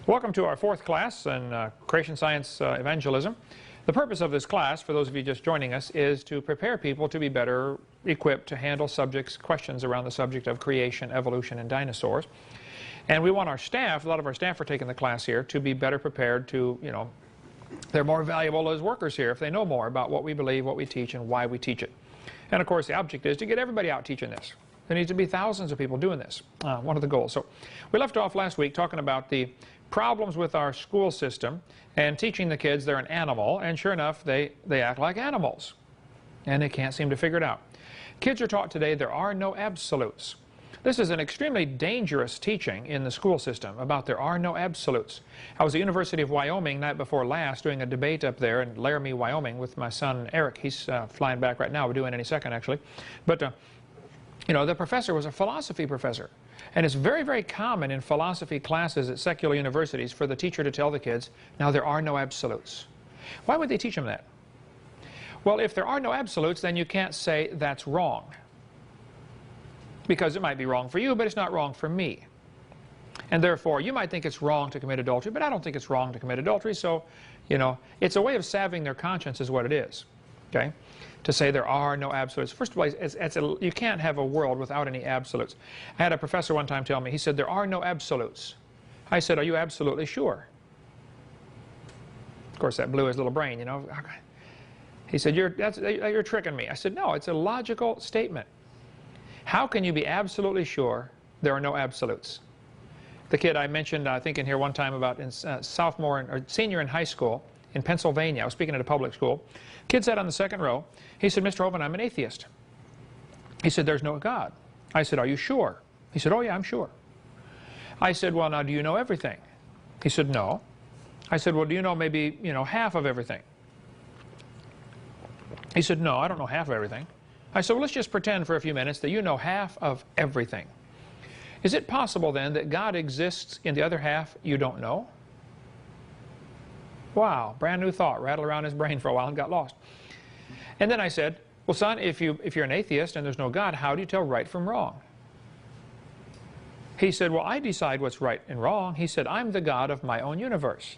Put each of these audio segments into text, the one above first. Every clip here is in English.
Welcome to our fourth class in Creation Science Evangelism. The purpose of this class, for those of you just joining us, is to prepare people to be better equipped to handle questions around the subject of creation, evolution, and dinosaurs. And we want our staff, a lot of our staff are taking the class here, to be better prepared to, they're more valuable as workers here if they know more about what we believe, what we teach, and why we teach it. And of course the object is to get everybody out teaching this. There needs to be thousands of people doing this, one of the goals. So we left off last week talking about the problems with our school system and teaching the kids they're an animal, and sure enough they act like animals and they can't seem to figure it out. Kids are taught today there are no absolutes. This is an extremely dangerous teaching in the school system about there are no absolutes. I was at the University of Wyoming night before last doing a debate up there in Laramie, Wyoming with my son Eric. He's flying back right now. We're doing any second actually. But the professor was a philosophy professor. And it's very, very common in philosophy classes at secular universities for the teacher to tell the kids, now there are no absolutes. Why would they teach them that? Well, if there are no absolutes, then you can't say that's wrong. Because it might be wrong for you, but it's not wrong for me. And therefore, you might think it's wrong to commit adultery, but I don't think it's wrong to commit adultery. So, it's a way of salving their conscience is what it is. Okay? To say there are no absolutes. First of all, you can't have a world without any absolutes. I had a professor one time tell me, he said, there are no absolutes. I said, are you absolutely sure? Of course, that blew his little brain, He said, you're tricking me. I said, no, it's a logical statement. How can you be absolutely sure there are no absolutes? The kid I mentioned, I think in here one time about senior in high school in Pennsylvania. I was speaking at a public school. Kid sat on the second row. He said, Mr. Hovind, I'm an atheist. He said, there's no God. I said, are you sure? He said, oh yeah, I'm sure. I said, well, now do you know everything? He said, no. I said, well, do you know maybe, half of everything? He said, no, I don't know half of everything. I said, well, let's just pretend for a few minutes that you know half of everything. Is it possible then that God exists in the other half you don't know? Wow, brand new thought rattled around his brain for a while and got lost. And then I said, well, son, if you're an atheist and there's no God, how do you tell right from wrong? He said, well, I decide what's right and wrong. He said, I'm the God of my own universe.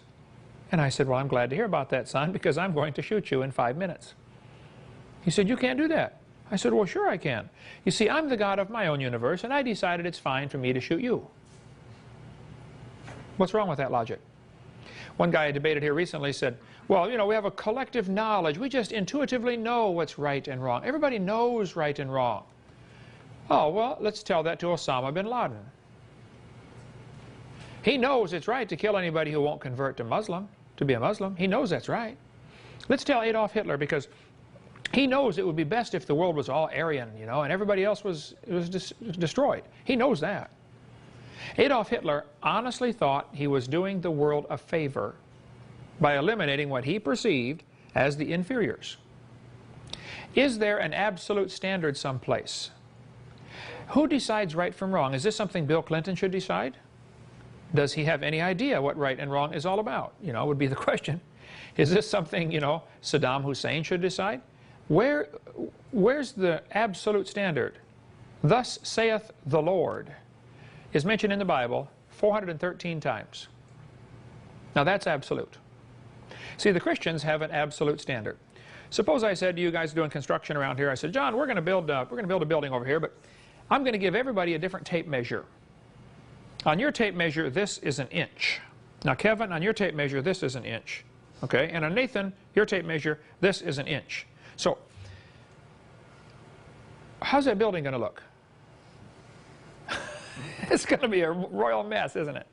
And I said, well, I'm glad to hear about that, son, because I'm going to shoot you in 5 minutes. He said, you can't do that. I said, well, sure I can. You see, I'm the God of my own universe, and I decided it's fine for me to shoot you. What's wrong with that logic? One guy I debated here recently said, well, we have a collective knowledge. We just intuitively know what's right and wrong. Everybody knows right and wrong. Oh, well, let's tell that to Osama bin Laden. He knows it's right to kill anybody who won't convert to be a Muslim. He knows that's right. Let's tell Adolf Hitler, because he knows it would be best if the world was all Aryan, and everybody else was destroyed. He knows that. Adolf Hitler honestly thought he was doing the world a favor by eliminating what he perceived as the inferiors. Is there an absolute standard someplace? Who decides right from wrong? Is this something Bill Clinton should decide? Does he have any idea what right and wrong is all about? Would be the question. Is this something, Saddam Hussein should decide? Where's the absolute standard? Thus saith the Lord is mentioned in the Bible 413 times. Now that's absolute. See, the Christians have an absolute standard. Suppose I said to you guys doing construction around here, I said, John, we're going to build a building over here, but I'm going to give everybody a different tape measure. On your tape measure, this is 1 inch. Now, Kevin, on your tape measure, this is 1 inch. Okay? And on Nathan, your tape measure, this is 1 inch. So, how's that building going to look? It's going to be a royal mess, isn't it?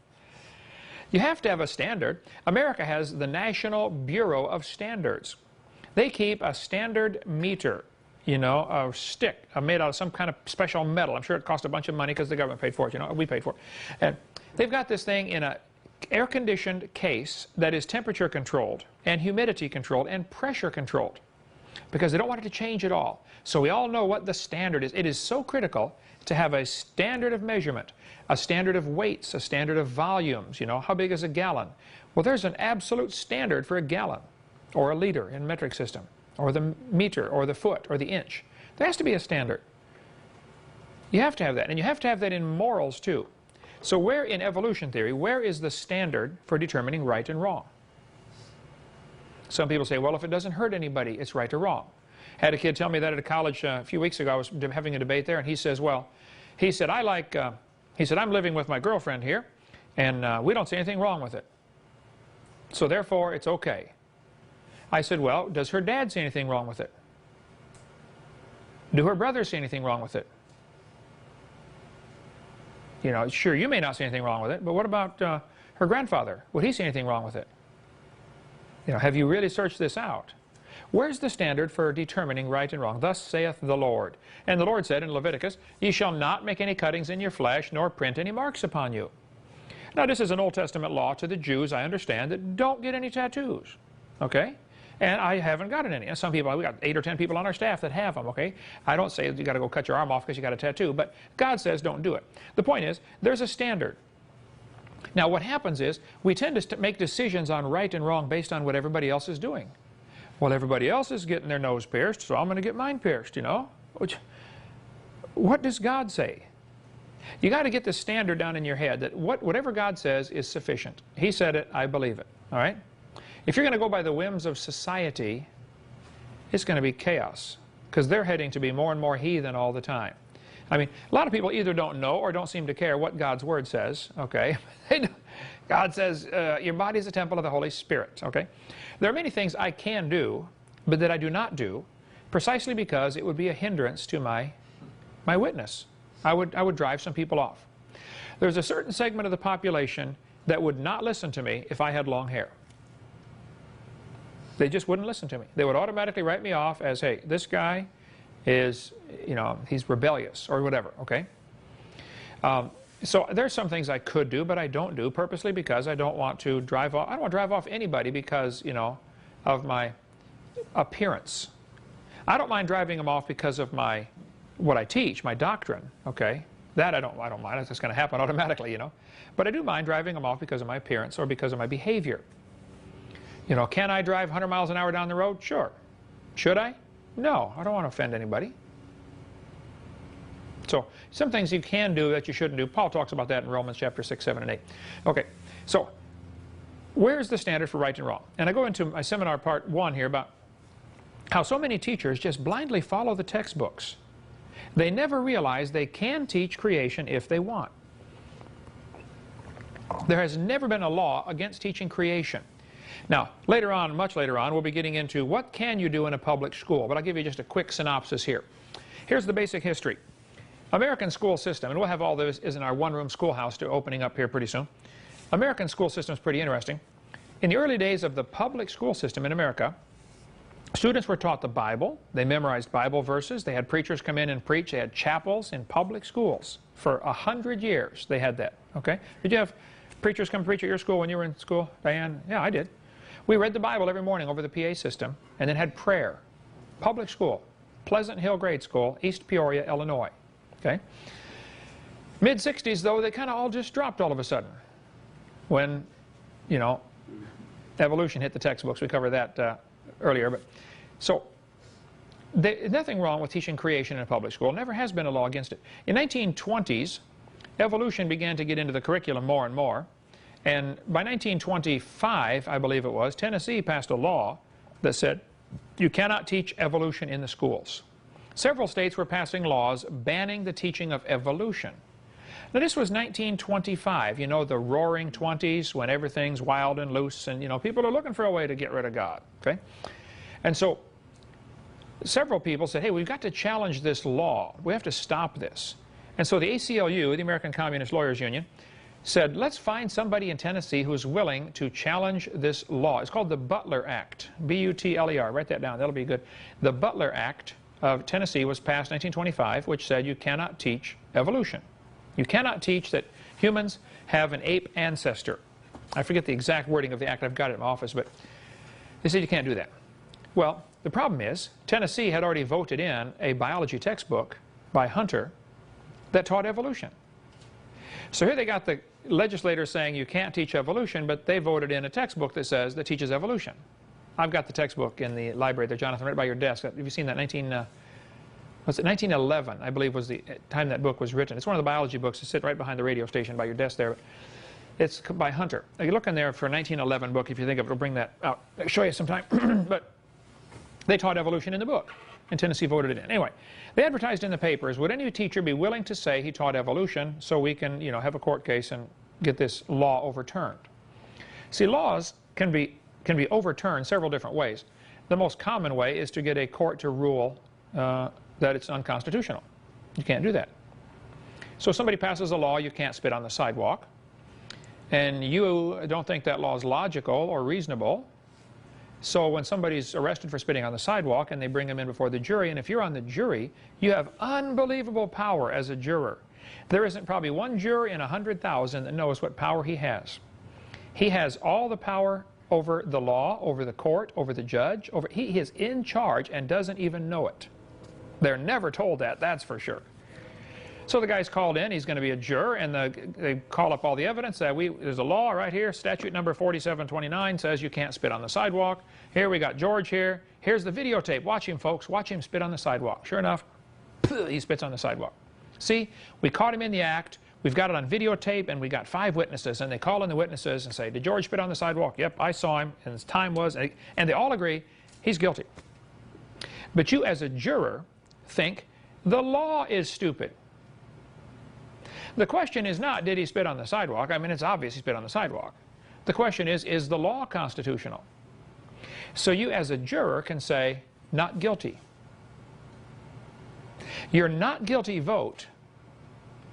You have to have a standard. America has the National Bureau of Standards. They keep a standard meter, a stick made out of some kind of special metal. I'm sure it cost a bunch of money because the government paid for it, we paid for it. And they've got this thing in an air-conditioned case that is temperature controlled and humidity controlled and pressure controlled because they don't want it to change at all. So we all know what the standard is. It is so critical to have a standard of measurement, a standard of weights, a standard of volumes. How big is a gallon? Well, there's an absolute standard for a gallon or a liter in metric system, or the meter or the foot or the inch. There has to be a standard. You have to have that, and you have to have that in morals too. So where in evolution theory, where is the standard for determining right and wrong? Some people say, well, if it doesn't hurt anybody, it's right or wrong. Had a kid tell me that at a college a few weeks ago. I was having a debate there, and he says, well, he said, I'm living with my girlfriend here, and we don't see anything wrong with it. So therefore, it's okay. I said, well, does her dad see anything wrong with it? Do her brothers see anything wrong with it? You know, sure, you may not see anything wrong with it, but what about her grandfather? Would he see anything wrong with it? You know, have you really searched this out? Where's the standard for determining right and wrong? Thus saith the Lord. And the Lord said in Leviticus, ye shall not make any cuttings in your flesh, nor print any marks upon you. Now, this is an Old Testament law to the Jews, I understand, that don't get any tattoos. Okay? And I haven't gotten any. And some people, we got 8 or 10 people on our staff that have them, okay? I don't say you got to go cut your arm off because you got a tattoo, but God says don't do it. The point is, there's a standard. Now, what happens is, we tend to make decisions on right and wrong based on what everybody else is doing. Well, everybody else is getting their nose pierced, so I'm going to get mine pierced, you know? What does God say? You got to get the standard down in your head that whatever God says is sufficient. He said it, I believe it, all right? If you're going to go by the whims of society, it's going to be chaos, because they're heading to be more and more heathen all the time. I mean, a lot of people either don't know or don't seem to care what God's Word says, okay? God says your body is a temple of the Holy Spirit, okay? There are many things I can do, but that I do not do, precisely because it would be a hindrance to my witness. I would drive some people off. There's a certain segment of the population that would not listen to me if I had long hair. They just wouldn't listen to me. They would automatically write me off as, hey, this guy is, you know, he's rebellious or whatever, okay? So there's some things I could do, but I don't do purposely because I don't want to drive off. I don't want to drive off anybody because, you know, of my appearance. I don't mind driving them off because of what I teach, my doctrine, okay? That I don't mind. It's just going to happen automatically, you know. But I do mind driving them off because of my appearance or because of my behavior. You know, can I drive 100 miles an hour down the road? Sure. Should I? No, I don't want to offend anybody. So, some things you can do that you shouldn't do. Paul talks about that in Romans chapter 6, 7, and 8. Okay, so where's the standard for right and wrong? And I go into my seminar part 1 here about how so many teachers just blindly follow the textbooks. They never realize they can teach creation if they want. There has never been a law against teaching creation. Now, later on, much later on, we'll be getting into what can you do in a public school, but I'll give you just a quick synopsis here. Here's the basic history. American school system, and we'll have all this is in our one-room schoolhouse opening up here pretty soon. American school system is pretty interesting. In the early days of the public school system in America, students were taught the Bible. They memorized Bible verses. They had preachers come in and preach. They had chapels in public schools. For 100 years, they had that, okay? Did you have preachers come preach at your school when you were in school, Diane? Yeah, I did. We read the Bible every morning over the PA system and then had prayer. Public school, Pleasant Hill Grade School, East Peoria, Illinois. Okay? Mid-60s, though, they kind of all just dropped all of a sudden when, you know, evolution hit the textbooks. We covered that earlier. But so, nothing wrong with teaching creation in a public school. Never has been a law against it. In 1920s, evolution began to get into the curriculum more and more. And by 1925, I believe it was, Tennessee passed a law that said you cannot teach evolution in the schools. Several states were passing laws banning the teaching of evolution. Now, this was 1925, you know, the roaring 20s when everything's wild and loose and, you know, people are looking for a way to get rid of God, okay? And so several people said, hey, we've got to challenge this law. We have to stop this. And so the ACLU, the American Communist Lawyers Union, said, let's find somebody in Tennessee who's willing to challenge this law. It's called the Butler Act, B-U-T-L-E-R. Write that down. That'll be good. The Butler Act of Tennessee was passed in 1925, which said you cannot teach evolution. You cannot teach that humans have an ape ancestor. I forget the exact wording of the act. I've got it in my office, but they said you can't do that. Well, the problem is Tennessee had already voted in a biology textbook by Hunter that taught evolution. So here they got the legislators saying you can't teach evolution, but they voted in a textbook that teaches evolution. I've got the textbook in the library there, Jonathan, right by your desk. Have you seen that? was it 1911, I believe, was the time that book was written. It's one of the biology books that sit right behind the radio station by your desk there. It's by Hunter. You look in there for a 1911 book, if you think of it, it'll bring that out. I'll show you sometime. But they taught evolution in the book, and Tennessee voted it in. Anyway, they advertised in the papers, would any teacher be willing to say he taught evolution so we can, have a court case and get this law overturned? See, laws can be overturned several different ways. The most common way is to get a court to rule that it's unconstitutional. You can't do that. So somebody passes a law, you can't spit on the sidewalk, and you don't think that law is logical or reasonable. So when somebody's arrested for spitting on the sidewalk and they bring him in before the jury, and if you're on the jury, you have unbelievable power as a juror. There isn't probably one juror in 100,000 that knows what power he has. He has all the power over the law, over the court, over the judge. He is in charge and doesn't even know it. They're never told that, that's for sure. So the guy's called in, he's going to be a juror, and they call up all the evidence. There's a law right here, statute number 4729 says you can't spit on the sidewalk. Here we got George here. Here's the videotape. Watch him, folks. Watch him spit on the sidewalk. Sure enough, he spits on the sidewalk. See, we caught him in the act. We've got it on videotape, and we got 5 witnesses, and they call in the witnesses and say, did George spit on the sidewalk? Yep, I saw him, and his time was, and they all agree he's guilty. But you as a juror think the law is stupid. The question is not, did he spit on the sidewalk? I mean, it's obvious he spit on the sidewalk. The question is the law constitutional? So you as a juror can say, not guilty. Your not guilty vote,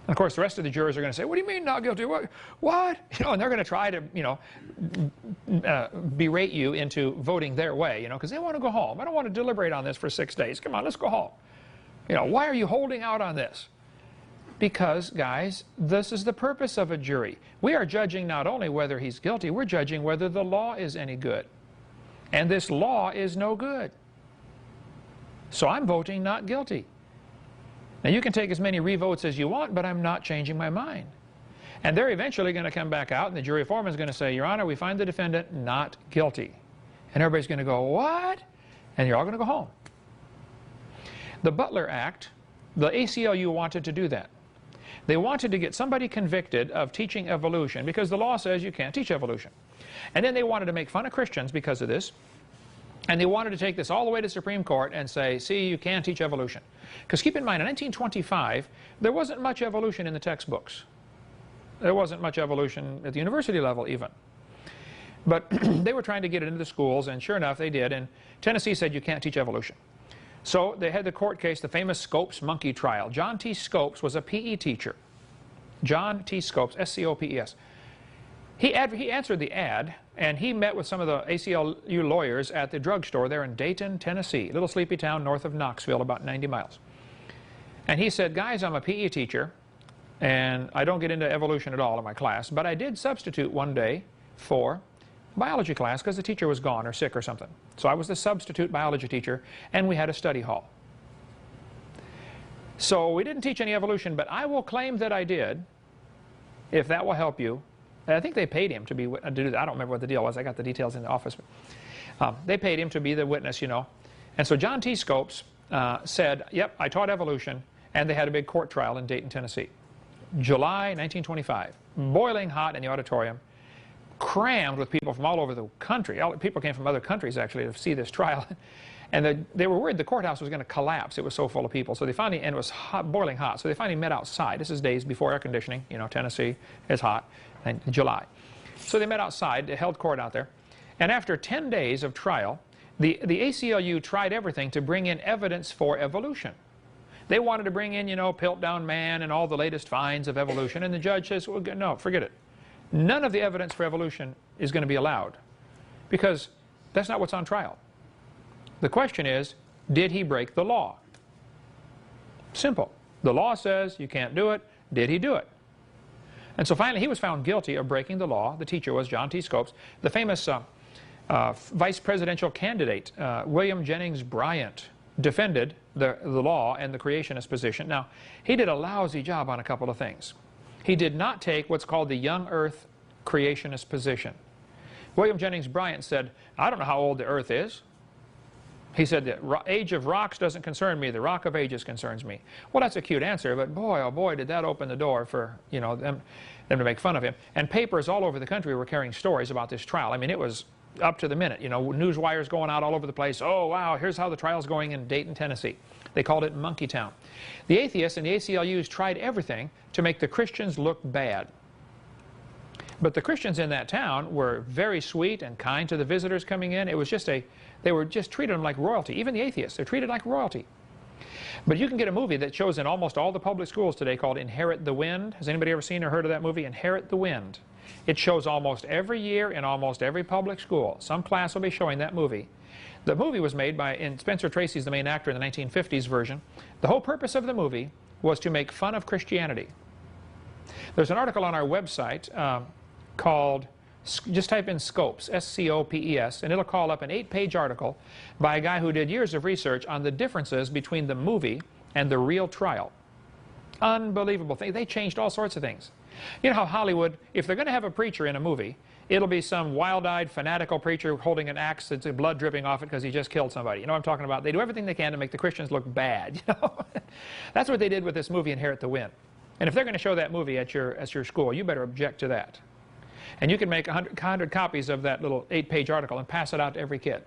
of course, the rest of the jurors are going to say, what do you mean not guilty? What? And they're going to try to, berate you into voting their way, because they want to go home. I don't want to deliberate on this for 6 days. Come on, let's go home. Why are you holding out on this? Because, guys, this is the purpose of a jury. We are judging not only whether he's guilty, we're judging whether the law is any good. And this law is no good. So I'm voting not guilty. Now, you can take as many revotes as you want, but I'm not changing my mind. And they're eventually going to come back out, and the jury foreman is going to say, Your Honor, we find the defendant not guilty. And everybody's going to go, what? And you're all going to go home. The Butler Act, the ACLU wanted to do that. They wanted to get somebody convicted of teaching evolution because the law says you can't teach evolution. And then they wanted to make fun of Christians because of this. And they wanted to take this all the way to the Supreme Court and say, see, you can't teach evolution. Because keep in mind, in 1925, there wasn't much evolution in the textbooks. There wasn't much evolution at the university level even. But they were trying to get it into the schools, and sure enough, they did. And Tennessee said you can't teach evolution. So they had the court case, the famous Scopes monkey trial. John T. Scopes was a PE teacher. John T. Scopes, S-C-O-P-E-S. He answered the ad, and he met with some of the ACLU lawyers at the drugstore there in Dayton, Tennessee, a little sleepy town north of Knoxville, about 90 miles. And he said, guys, I'm a PE teacher, and I don't get into evolution at all in my class, but I did substitute one day for biology class because the teacher was gone or sick or something. So I was the substitute biology teacher, and we had a study hall. So we didn't teach any evolution, but I will claim that I did, if that will help you. And I think they paid him to do that. I don't remember what the deal was. I got the details in the office. They paid him to be the witness, And so John T. Scopes said, yep, I taught evolution, and they had a big court trial in Dayton, Tennessee. July 1925, boiling hot in the auditorium, crammed with people from all over the country. People came from other countries, actually, to see this trial. And they were worried the courthouse was going to collapse. It was so full of people. So they finally, and it was hot, boiling hot, so they finally met outside. This is days before air conditioning. Tennessee is hot, in July. So they met outside, they held court out there. And after 10 days of trial, the ACLU tried everything to bring in evidence for evolution. They wanted to bring in, Piltdown Man and all the latest finds of evolution. And the judge says, well, no, forget it. None of the evidence for evolution is going to be allowed because that's not what's on trial. The question is, did he break the law? Simple. The law says you can't do it. Did he do it? And so finally he was found guilty of breaking the law. The teacher was John T. Scopes. The famous vice presidential candidate, William Jennings Bryant, defended the law and the creationist position. Now, he did a lousy job on a couple of things. He did not take what's called the young earth creationist position. William Jennings Bryant said, I don't know how old the earth is. He said, the age of rocks doesn't concern me, the rock of ages concerns me. Well, that's a cute answer, but boy, oh boy, did that open the door for, you know, them to make fun of him. And papers all over the country were carrying stories about this trial. I mean, it was up to the minute. You know, news wires going out all over the place. Oh, wow, here's how the trial's going in Dayton, Tennessee. They called it Monkey Town. The atheists and the ACLUs tried everything to make the Christians look bad. But the Christians in that town were very sweet and kind to the visitors coming in. It was just they were just treated them like royalty. Even the atheists, they're treated like royalty. But you can get a movie that shows in almost all the public schools today called Inherit the Wind. Has anybody ever seen or heard of that movie, Inherit the Wind? It shows almost every year in almost every public school. Some class will be showing that movie. The movie was made by, and Spencer Tracy's the main actor in the 1950s version. The whole purpose of the movie was to make fun of Christianity. There's an article on our website called, just type in Scopes, S-C-O-P-E-S, and it'll call up an 8-page article by a guy who did years of research on the differences between the movie and the real trial. Unbelievable thing. They changed all sorts of things. You know how Hollywood, if they're going to have a preacher in a movie, it'll be some wild-eyed, fanatical preacher holding an axe that's blood dripping off it because he just killed somebody. You know what I'm talking about? They do everything they can to make the Christians look bad. You know? That's what they did with this movie, Inherit the Wind. And if they're going to show that movie at your school, you better object to that. And you can make 100 copies of that little 8-page article and pass it out to every kid.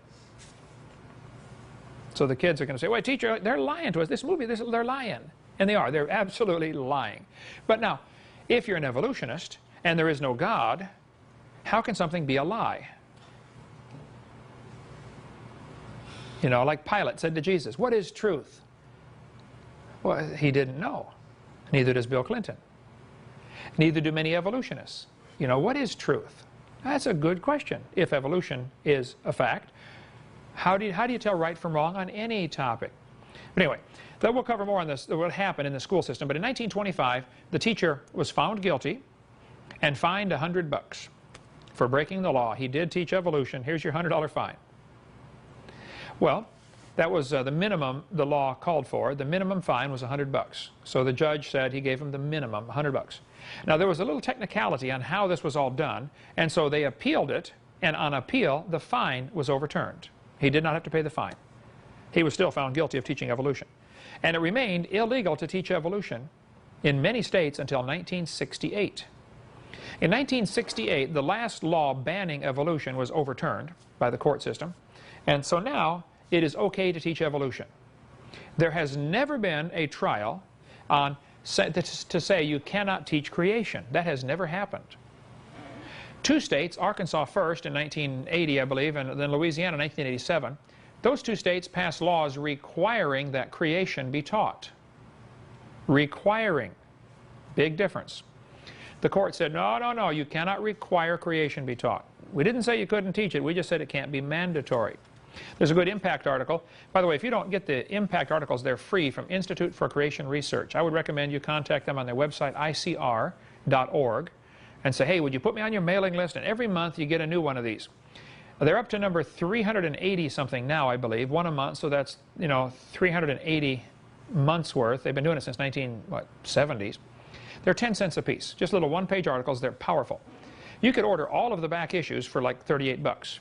So the kids are going to say, wait, teacher, they're lying to us. This movie, they're lying. And they are. They're absolutely lying. But now, if you're an evolutionist and there is no God, how can something be a lie? You know, like Pilate said to Jesus, what is truth? Well, he didn't know. Neither does Bill Clinton. Neither do many evolutionists. You know, what is truth? That's a good question. If evolution is a fact, how do you tell right from wrong on any topic? But anyway, then we'll cover more on this, what happened in the school system. But in 1925, the teacher was found guilty and fined $100 for breaking the law. He did teach evolution. Here's your $100 fine. Well, that was the minimum the law called for. The minimum fine was $100. So the judge said he gave him the minimum, $100. Now, there was a little technicality on how this was all done, and so they appealed it, and on appeal, the fine was overturned. He did not have to pay the fine. He was still found guilty of teaching evolution. And it remained illegal to teach evolution in many states until 1968. In 1968, the last law banning evolution was overturned by the court system, and so now it is okay to teach evolution. There has never been a trial on to say you cannot teach creation. That has never happened. 2 states, Arkansas first in 1980, I believe, and then Louisiana in 1987, those 2 states passed laws requiring that creation be taught. Requiring. Big difference. The court said, no, no, no, you cannot require creation be taught. We didn't say you couldn't teach it, we just said it can't be mandatory. There's a good impact article. By the way, if you don't get the impact articles, they're free from Institute for Creation Research. I would recommend you contact them on their website, icr.org, and say, hey, would you put me on your mailing list? And every month you get a new one of these. They're up to number 380 something now, I believe, one a month, so that's, you know, 380 months worth. They've been doing it since 1970s. They're 10 cents a piece, just little 1-page articles. They're powerful. You could order all of the back issues for like $38.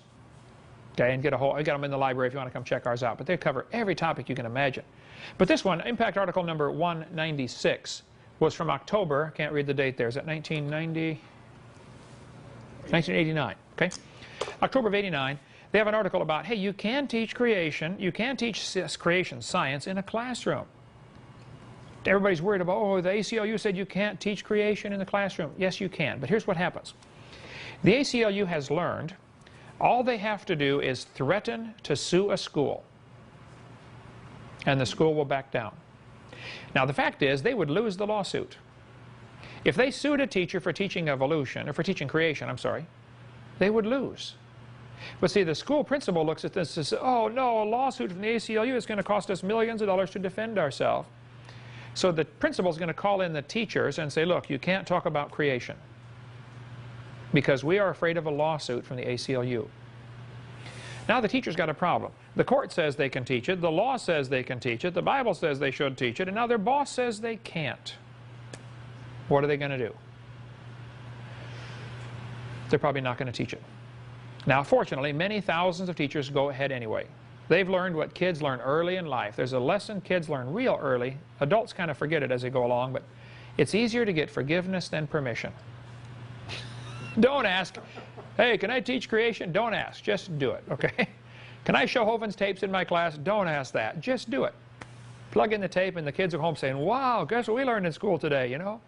Okay, and get them in the library if you want to come check ours out. But they cover every topic you can imagine. But this one, Impact Article number 196, was from October. Can't read the date there. Is that 1990? 1989. Okay, October of '89. They have an article about, hey, you can teach creation. You can teach creation science in a classroom. Everybody's worried about, oh, the ACLU said you can't teach creation in the classroom. Yes, you can. But here's what happens. The ACLU has learned all they have to do is threaten to sue a school, and the school will back down. Now, the fact is, they would lose the lawsuit. If they sued a teacher for teaching evolution, or for teaching creation, I'm sorry, they would lose. But see, the school principal looks at this and says, oh, no, a lawsuit from the ACLU is going to cost us millions of dollars to defend ourselves. So the principal is going to call in the teachers and say, look, you can't talk about creation, because we are afraid of a lawsuit from the ACLU. Now the teacher's got a problem. The court says they can teach it, the law says they can teach it, the Bible says they should teach it, and now their boss says they can't. What are they going to do? They're probably not going to teach it. Now, fortunately, many thousands of teachers go ahead anyway. They've learned what kids learn early in life. There's a lesson kids learn real early. Adults kind of forget it as they go along, but it's easier to get forgiveness than permission. Don't ask, hey, can I teach creation? Don't ask. Just do it, okay? Can I show Hovind's tapes in my class? Don't ask that. Just do it. Plug in the tape, and the kids are home saying, wow, guess what we learned in school today, you know?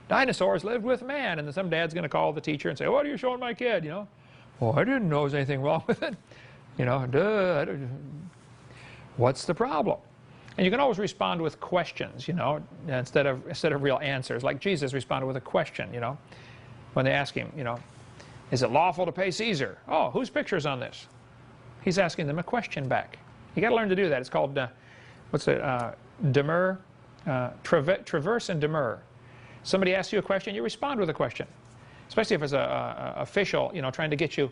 Dinosaurs lived with man. And then some dad's going to call the teacher and say, what are you showing my kid, you know? Oh, I didn't know there was anything wrong with it. You know, duh. What's the problem? And you can always respond with questions, you know, instead of real answers. Like Jesus responded with a question, you know, when they ask him, you know, is it lawful to pay Caesar? Oh, whose picture's on this? He's asking them a question back. You got to learn to do that. It's called, what's it, demur, traverse and demur. Somebody asks you a question, you respond with a question. Especially if it's a official, you know, trying to get you,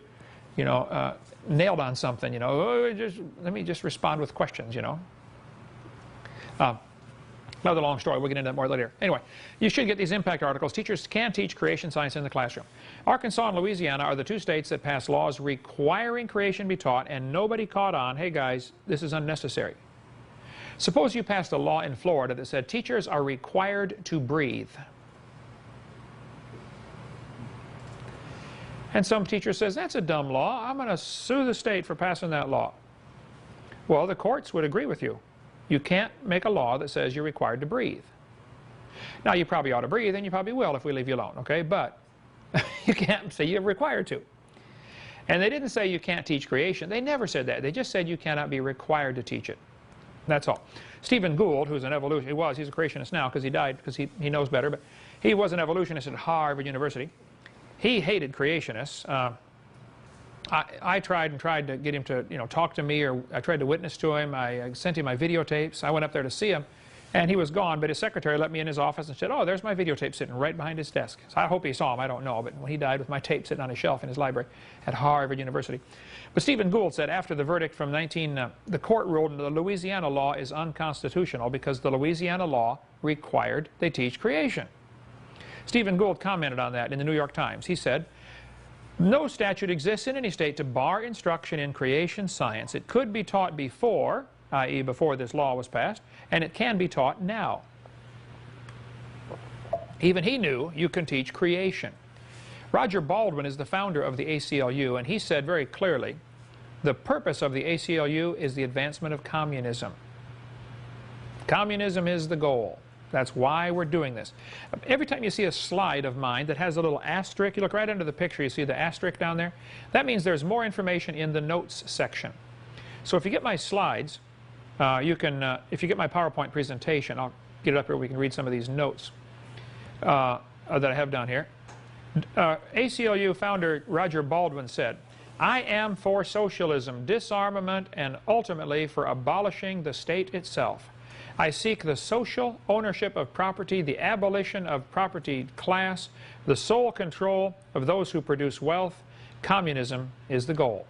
you know, nailed on something, you know. Oh, let me just respond with questions, you know. Another long story. We'll get into that more later. Anyway, you should get these impact articles. Teachers can teach creation science in the classroom. Arkansas and Louisiana are the two states that passed laws requiring creation be taught, and nobody caught on, hey guys, this is unnecessary. Suppose you passed a law in Florida that said teachers are required to breathe. And some teacher says, that's a dumb law. I'm going to sue the state for passing that law. Well, the courts would agree with you. You can't make a law that says you're required to breathe. Now, you probably ought to breathe, and you probably will if we leave you alone, okay? But you can't say you're required to. And they didn't say you can't teach creation. They never said that. They just said you cannot be required to teach it. That's all. Stephen Gould, who's an evolutionist, he's a creationist now because he died, because he knows better, but he was an evolutionist at Harvard University. He hated creationists. I tried to get him to, you know, talk to me, or I tried to witness to him. I sent him my videotapes. I went up there to see him, and he was gone, but his secretary let me in his office and said, oh, there's my videotape sitting right behind his desk. So I hope he saw him. I don't know, but when he died, with my tape sitting on his shelf in his library at Harvard University. But Stephen Gould said after the verdict from the court ruled the Louisiana law is unconstitutional because the Louisiana law required they teach creation. Stephen Gould commented on that in the New York Times. He said, no statute exists in any state to bar instruction in creation science. It could be taught before, i.e. before this law was passed, and it can be taught now. Even he knew you can teach creation. Roger Baldwin is the founder of the ACLU, and he said very clearly, the purpose of the ACLU is the advancement of communism. Communism is the goal. That's why we're doing this. Every time you see a slide of mine that has a little asterisk, you look right under the picture, you see the asterisk down there? That means there's more information in the notes section. So if you get my slides, you can, if you get my PowerPoint presentation, I'll get it up here, we can read some of these notes that I have down here. ACLU founder Roger Baldwin said, I am for socialism, disarmament, and ultimately for abolishing the state itself. I seek the social ownership of property, the abolition of property class, the sole control of those who produce wealth. Communism is the goal.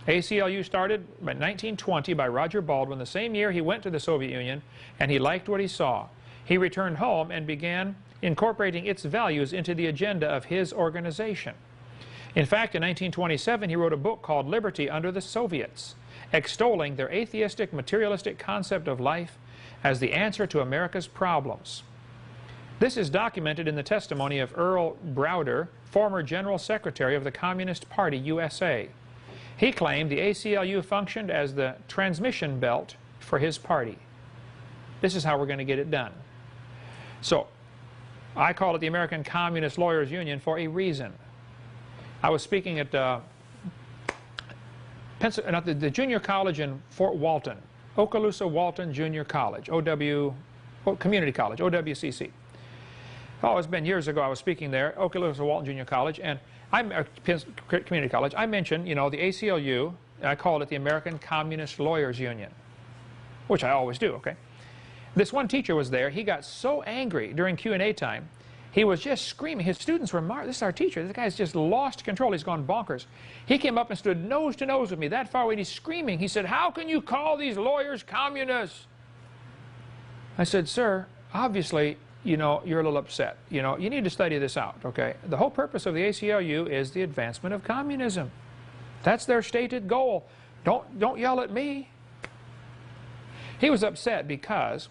ACLU started in 1920 by Roger Baldwin, the same year he went to the Soviet Union, and he liked what he saw. He returned home and began incorporating its values into the agenda of his organization. In fact, in 1927, he wrote a book called Liberty Under the Soviets, extolling their atheistic, materialistic concept of life as the answer to America's problems. This is documented in the testimony of Earl Browder, former General Secretary of the Communist Party, USA. He claimed the ACLU functioned as the transmission belt for his party. This is how we're going to get it done. So, I call it the American Communist Lawyers Union for a reason. I was speaking at the junior college in Fort Walton, Okaloosa Walton Junior College, Community College, OWCC. Oh, it's been years ago I was speaking there, Okaloosa Walton Junior College, and Community College. I mentioned, you know, the ACLU, I called it the American Communist Lawyers Union, which I always do, okay? This one teacher was there. He got so angry during Q&A time, he was just screaming. His students were marveling. This is our teacher. This guy's just lost control. He's gone bonkers. He came up and stood nose to nose with me that far away, and he's screaming. He said, how can you call these lawyers communists? I said, sir, obviously, you know, you're a little upset. You know, you need to study this out, okay? The whole purpose of the ACLU is the advancement of communism. That's their stated goal. Don't yell at me. He was upset because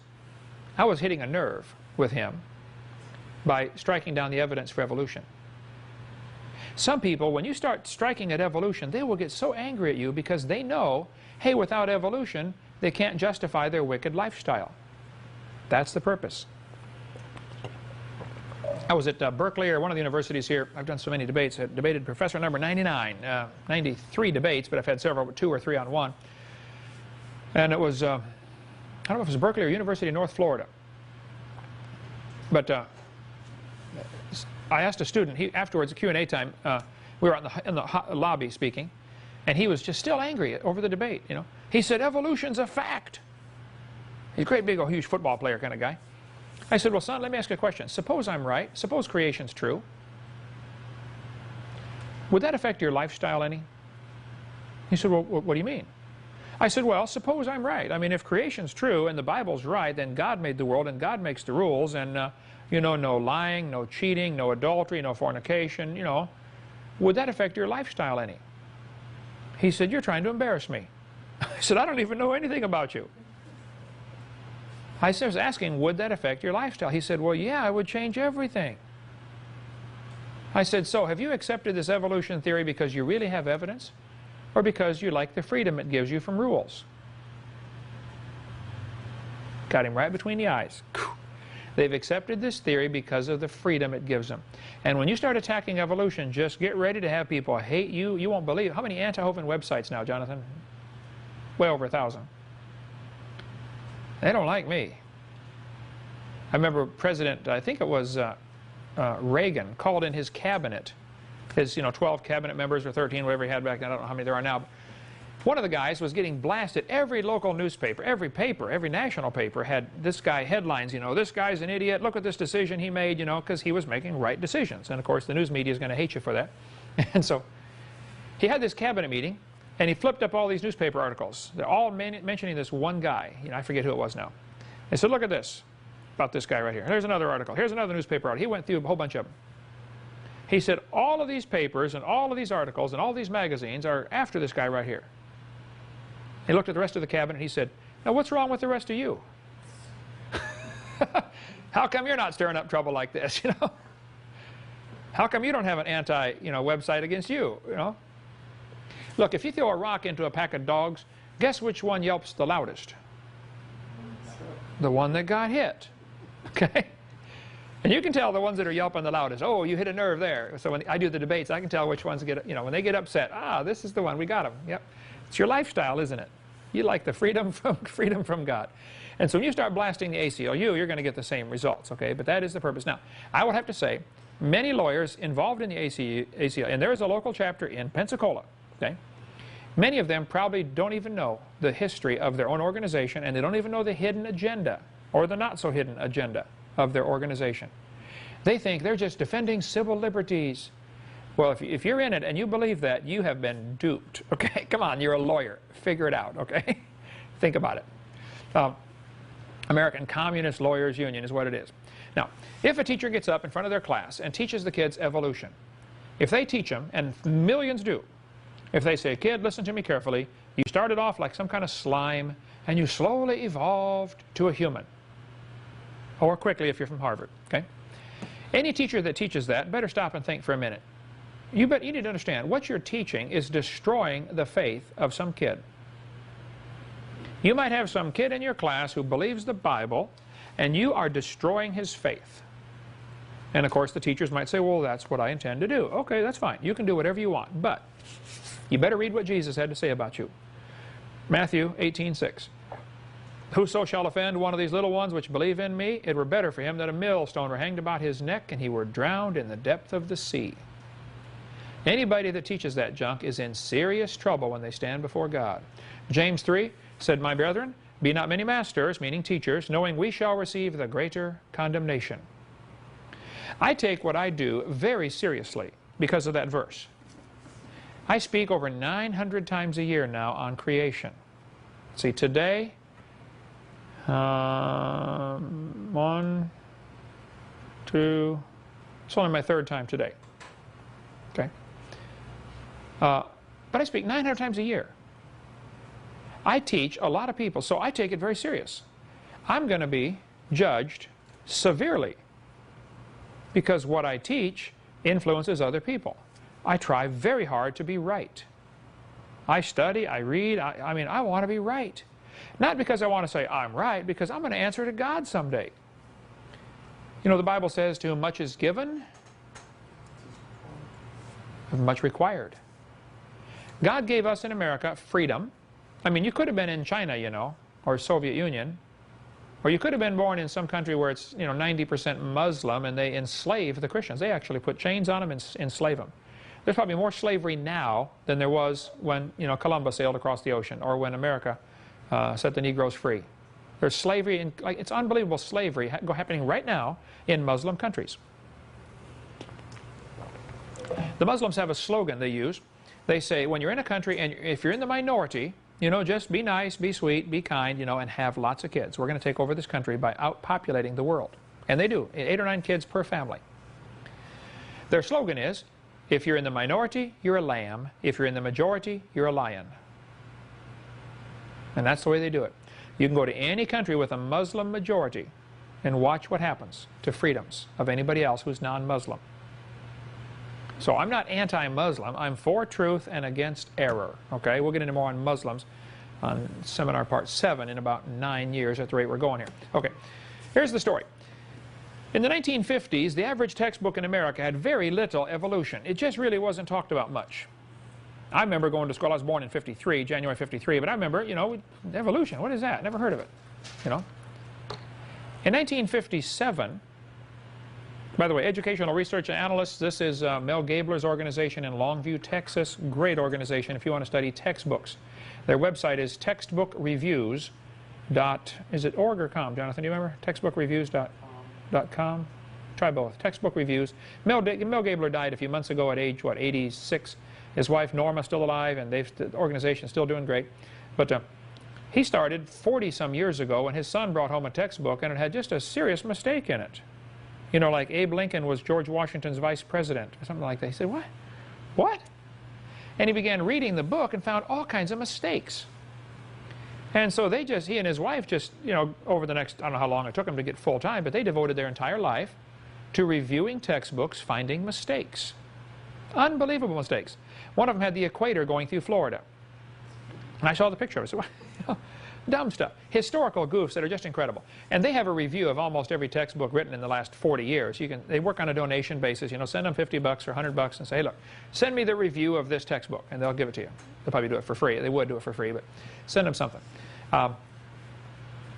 I was hitting a nerve with him by striking down the evidence for evolution. Some people, when you start striking at evolution, they will get so angry at you because they know, hey, without evolution, they can't justify their wicked lifestyle. That's the purpose. I was at Berkeley, or one of the universities here. I've done so many debates. I debated professor number 99, 93 debates, but I've had several, 2 or 3 on 1. And it was, I don't know if it was Berkeley or University of North Florida. But I asked a student, afterwards, at Q&A time, we were in the lobby speaking, and he was just still angry over the debate, you know. He said, evolution's a fact. He's a great big old huge football player kind of guy. I said, well, son, let me ask you a question. Suppose I'm right. Suppose creation's true. Would that affect your lifestyle any? He said, well, what do you mean? I said, well, suppose I'm right. I mean, if creation's true and the Bible's right, then God made the world and God makes the rules, and, you know, no lying, no cheating, no adultery, no fornication, you know. Would that affect your lifestyle any? He said, you're trying to embarrass me. I said, I don't even know anything about you. I was asking, would that affect your lifestyle? He said, well, yeah, it would change everything. I said, so have you accepted this evolution theory because you really have evidence, or because you like the freedom it gives you from rules? Got him right between the eyes. They've accepted this theory because of the freedom it gives them. And when you start attacking evolution, just get ready to have people hate you. You won't believe. How many anti-Hovind websites now, Jonathan? Way over 1,000. They don't like me. I remember President, I think it was Reagan, called in his cabinet, his 12 cabinet members or 13, whatever he had back then. I don't know how many there are now. One of the guys was getting blasted. Every local newspaper, every national paper had this guy headlines, you know, this guy's an idiot, look at this decision he made, you know, because he was making right decisions. And of course the news media is going to hate you for that. And so he had this cabinet meeting, and he flipped up all these newspaper articles. They're all mentioning this one guy. You know, I forget who it was now. He said, look at this, about this guy right here. Here's another article. Here's another newspaper article. He went through a whole bunch of them. He said, all of these papers and all of these articles and all these magazines are after this guy right here. He looked at the rest of the cabinet and he said, now what's wrong with the rest of you? How come you're not stirring up trouble like this, you know? How come you don't have an website against you, you know? Look, if you throw a rock into a pack of dogs, guess which one yelps the loudest? The one that got hit, okay? And you can tell the ones that are yelping the loudest. Oh, you hit a nerve there. So when I do the debates, I can tell which ones get, when they get upset. Ah, this is the one, we got him. Yep. It's your lifestyle, isn't it? You like the freedom from God. And so when you start blasting the ACLU, you're going to get the same results, okay? But that is the purpose. Now, I will have to say, many lawyers involved in the ACLU, and there is a local chapter in Pensacola, okay? Many of them probably don't even know the history of their own organization, and they don't even know the hidden agenda or the not-so-hidden agenda of their organization. They think they're just defending civil liberties. Well, if you're in it and you believe that, you have been duped, okay? Come on, you're a lawyer. Figure it out, okay? Think about it. American Communist Lawyers Union is what it is. Now, if a teacher gets up in front of their class and teaches the kids evolution, if they teach them, and millions do, if they say, kid, listen to me carefully, you started off like some kind of slime, and you slowly evolved to a human. Or quickly if you're from Harvard, okay? Any teacher that teaches that better stop and think for a minute. You need to understand, what you're teaching is destroying the faith of some kid. You might have some kid in your class who believes the Bible, and you are destroying his faith. And of course the teachers might say, well, that's what I intend to do. Okay, that's fine. You can do whatever you want, but you better read what Jesus had to say about you. Matthew 18:6. Whoso shall offend one of these little ones which believe in me, it were better for him that a millstone were hanged about his neck and he were drowned in the depth of the sea. Anybody that teaches that junk is in serious trouble when they stand before God. James 3 said, my brethren, be not many masters, meaning teachers, knowing we shall receive the greater condemnation. I take what I do very seriously because of that verse. I speak over 900 times a year now on creation. See, today, 1, 2, it's only my 3rd time today. Okay? But I speak 900 times a year. I teach a lot of people, so I take it very serious. I'm going to be judged severely because what I teach influences other people. I try very hard to be right. I study, I read, I mean, I want to be right. Not because I want to say I'm right, because I'm going to answer to God someday. You know, the Bible says, to whom much is given, much required. God gave us in America freedom. I mean, you could have been in China, you know, or Soviet Union, or you could have been born in some country where it's, you know, 90% Muslim and they enslave the Christians. They actually put chains on them and enslave them. There's probably more slavery now than there was when, you know, Columbus sailed across the ocean or when America set the Negroes free. There's slavery, in, like, it's unbelievable slavery happening right now in Muslim countries. The Muslims have a slogan they use. They say, when you're in a country and if you're in the minority, you know, just be nice, be sweet, be kind, you know, and have lots of kids. We're going to take over this country by outpopulating the world. And they do, 8 or 9 kids per family. Their slogan is, if you're in the minority, you're a lamb. If you're in the majority, you're a lion. And that's the way they do it. You can go to any country with a Muslim majority and watch what happens to freedoms of anybody else who's non-Muslim. So I'm not anti-Muslim. I'm for truth and against error. Okay, we'll get into more on Muslims on seminar part 7 in about 9 years at the rate we're going here. Okay, here's the story. In the 1950s, the average textbook in America had very little evolution. It just really wasn't talked about much. I remember going to school. I was born in '53, January '53, but I remember, you know, evolution. What is that? Never heard of it. You know. In 1957. By the way, Educational Research Analysts, this is Mel Gabler's organization in Longview, Texas. Great organization if you want to study textbooks. Their website is textbookreviews. Is it org or com, Jonathan? Do you remember? Textbookreviews.com? Try both. Textbook Reviews. Mel Gabler died a few months ago at age, what, 86. His wife Norma's still alive, and the organization's still doing great. But he started 40-some years ago when his son brought home a textbook, and it had just a serious mistake in it. You know, like Abe Lincoln was George Washington's vice president, or something like that. He said, what? What? And he began reading the book and found all kinds of mistakes. And so he and his wife just, you know, over the next, I don't know how long it took them to get full time, but they devoted their entire life to reviewing textbooks, finding mistakes. Unbelievable mistakes. One of them had the equator going through Florida. And I saw the picture of it. I said, what? Dumb stuff. Historical goofs that are just incredible. And they have a review of almost every textbook written in the last 40 years. They work on a donation basis. You know, send them $50 or $100 and say, hey, look, send me the review of this textbook, and they'll give it to you. They'll probably do it for free. They would do it for free, but send them something.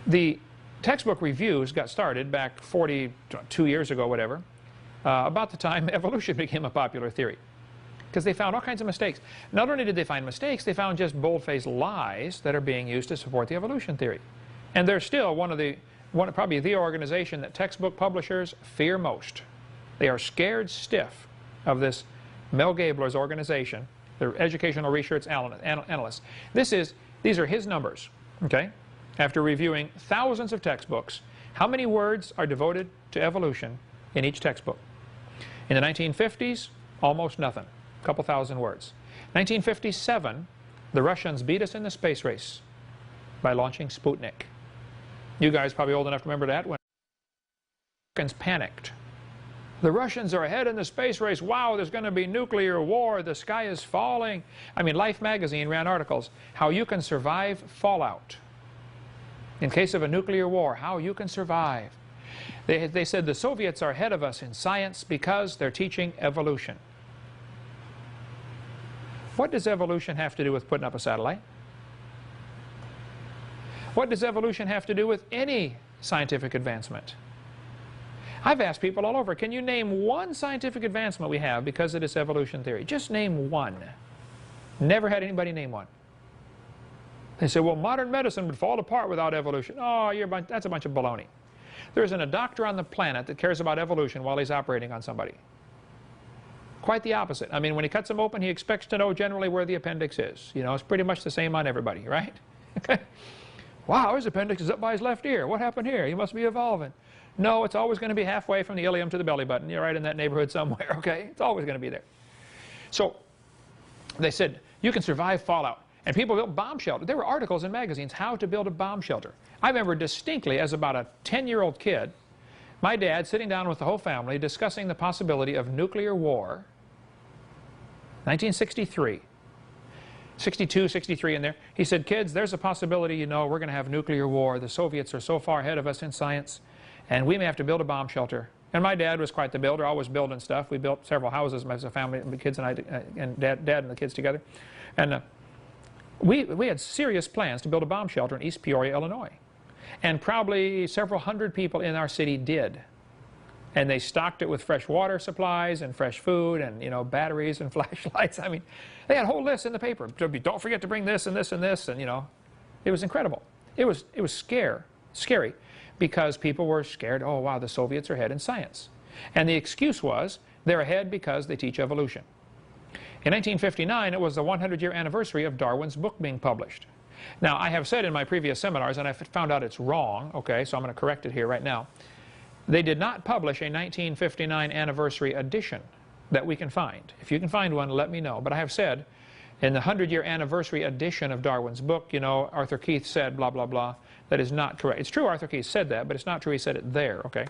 The textbook reviews got started back 42 years ago, whatever, about the time evolution became a popular theory. Because they found all kinds of mistakes. Not only did they find mistakes, they found just bold-faced lies that are being used to support the evolution theory. And they're still probably the organization that textbook publishers fear most. They are scared stiff of this Mel Gabler's organization, the Educational Research Analysts. These are his numbers, okay? After reviewing thousands of textbooks, how many words are devoted to evolution in each textbook? In the 1950s, almost nothing. A couple thousand words. 1957, the Russians beat us in the space race by launching Sputnik. You guys probably old enough to remember that when the Americans panicked. The Russians are ahead in the space race. Wow, there's going to be nuclear war. The sky is falling. I mean, Life magazine ran articles, how you can survive fallout. In case of a nuclear war, how you can survive. They said the Soviets are ahead of us in science because they're teaching evolution. What does evolution have to do with putting up a satellite? What does evolution have to do with any scientific advancement? I've asked people all over, can you name one scientific advancement we have because of this evolution theory? Just name one. Never had anybody name one. They say, well, modern medicine would fall apart without evolution. Oh, that's a bunch of baloney. There isn't a doctor on the planet that cares about evolution while he's operating on somebody. Quite the opposite. I mean, when he cuts them open, he expects to know generally where the appendix is. You know, it's pretty much the same on everybody, right? Wow, his appendix is up by his left ear. What happened here? He must be evolving. No, it's always going to be halfway from the ilium to the belly button. You're right in that neighborhood somewhere, okay? It's always going to be there. So they said, you can survive fallout. And people built bomb shelters. There were articles in magazines, how to build a bomb shelter. I remember distinctly, as about a 10-year-old kid, my dad sitting down with the whole family discussing the possibility of nuclear war. 1963. 62, 63 in there. He said, kids, there's a possibility, you know, we're going to have nuclear war. The Soviets are so far ahead of us in science, and we may have to build a bomb shelter. And my dad was quite the builder, always building stuff. We built several houses as a family, the kids and I, and dad and the kids together. And we had serious plans to build a bomb shelter in East Peoria, Illinois. And probably several hundred people in our city did. And they stocked it with fresh water supplies and fresh food and, you know, batteries and flashlights. I mean, they had a whole list in the paper. Don't forget to bring this and this and this, and, you know, it was incredible. It was scary because people were scared, oh, wow, the Soviets are ahead in science. And the excuse was they're ahead because they teach evolution. In 1959, it was the 100-year anniversary of Darwin's book being published. Now, I have said in my previous seminars, and I found out it's wrong, okay, so I'm going to correct it here right now. They did not publish a 1959 anniversary edition that we can find. If you can find one, let me know. But I have said, in the 100-year anniversary edition of Darwin's book, you know, Arthur Keith said blah, blah, blah. That is not correct. It's true Arthur Keith said that, but it's not true he said it there, okay?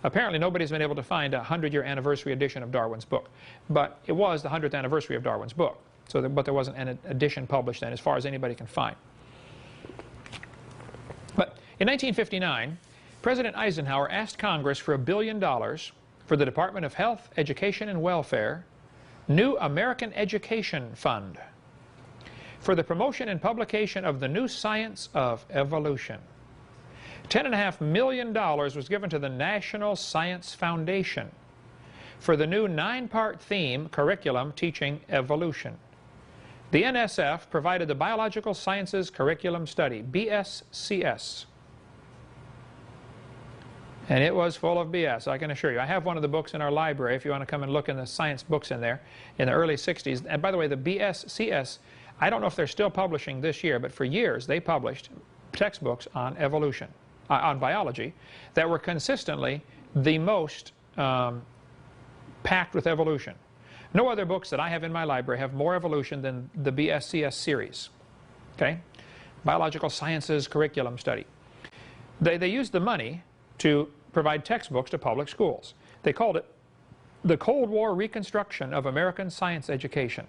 Apparently, nobody's been able to find a 100-year anniversary edition of Darwin's book. But it was the 100th anniversary of Darwin's book. So but there wasn't an edition published then, as far as anybody can find. But in 1959, President Eisenhower asked Congress for $1 billion for the Department of Health, Education, and Welfare, New American Education Fund, for the promotion and publication of the new science of evolution. $10.5 million was given to the National Science Foundation for the new 9-part theme curriculum teaching evolution. The NSF provided the Biological Sciences Curriculum Study, BSCS. And it was full of BS, I can assure you. I have one of the books in our library if you want to come and look in the science books in there in the early 60s. And by the way, the BSCS, I don't know if they're still publishing this year, but for years they published textbooks on evolution, on biology, that were consistently the most packed with evolution. No other books that I have in my library have more evolution than the BSCS series. Okay? Biological Sciences Curriculum Study. They used the money to provide textbooks to public schools. They called it the Cold War Reconstruction of American Science Education.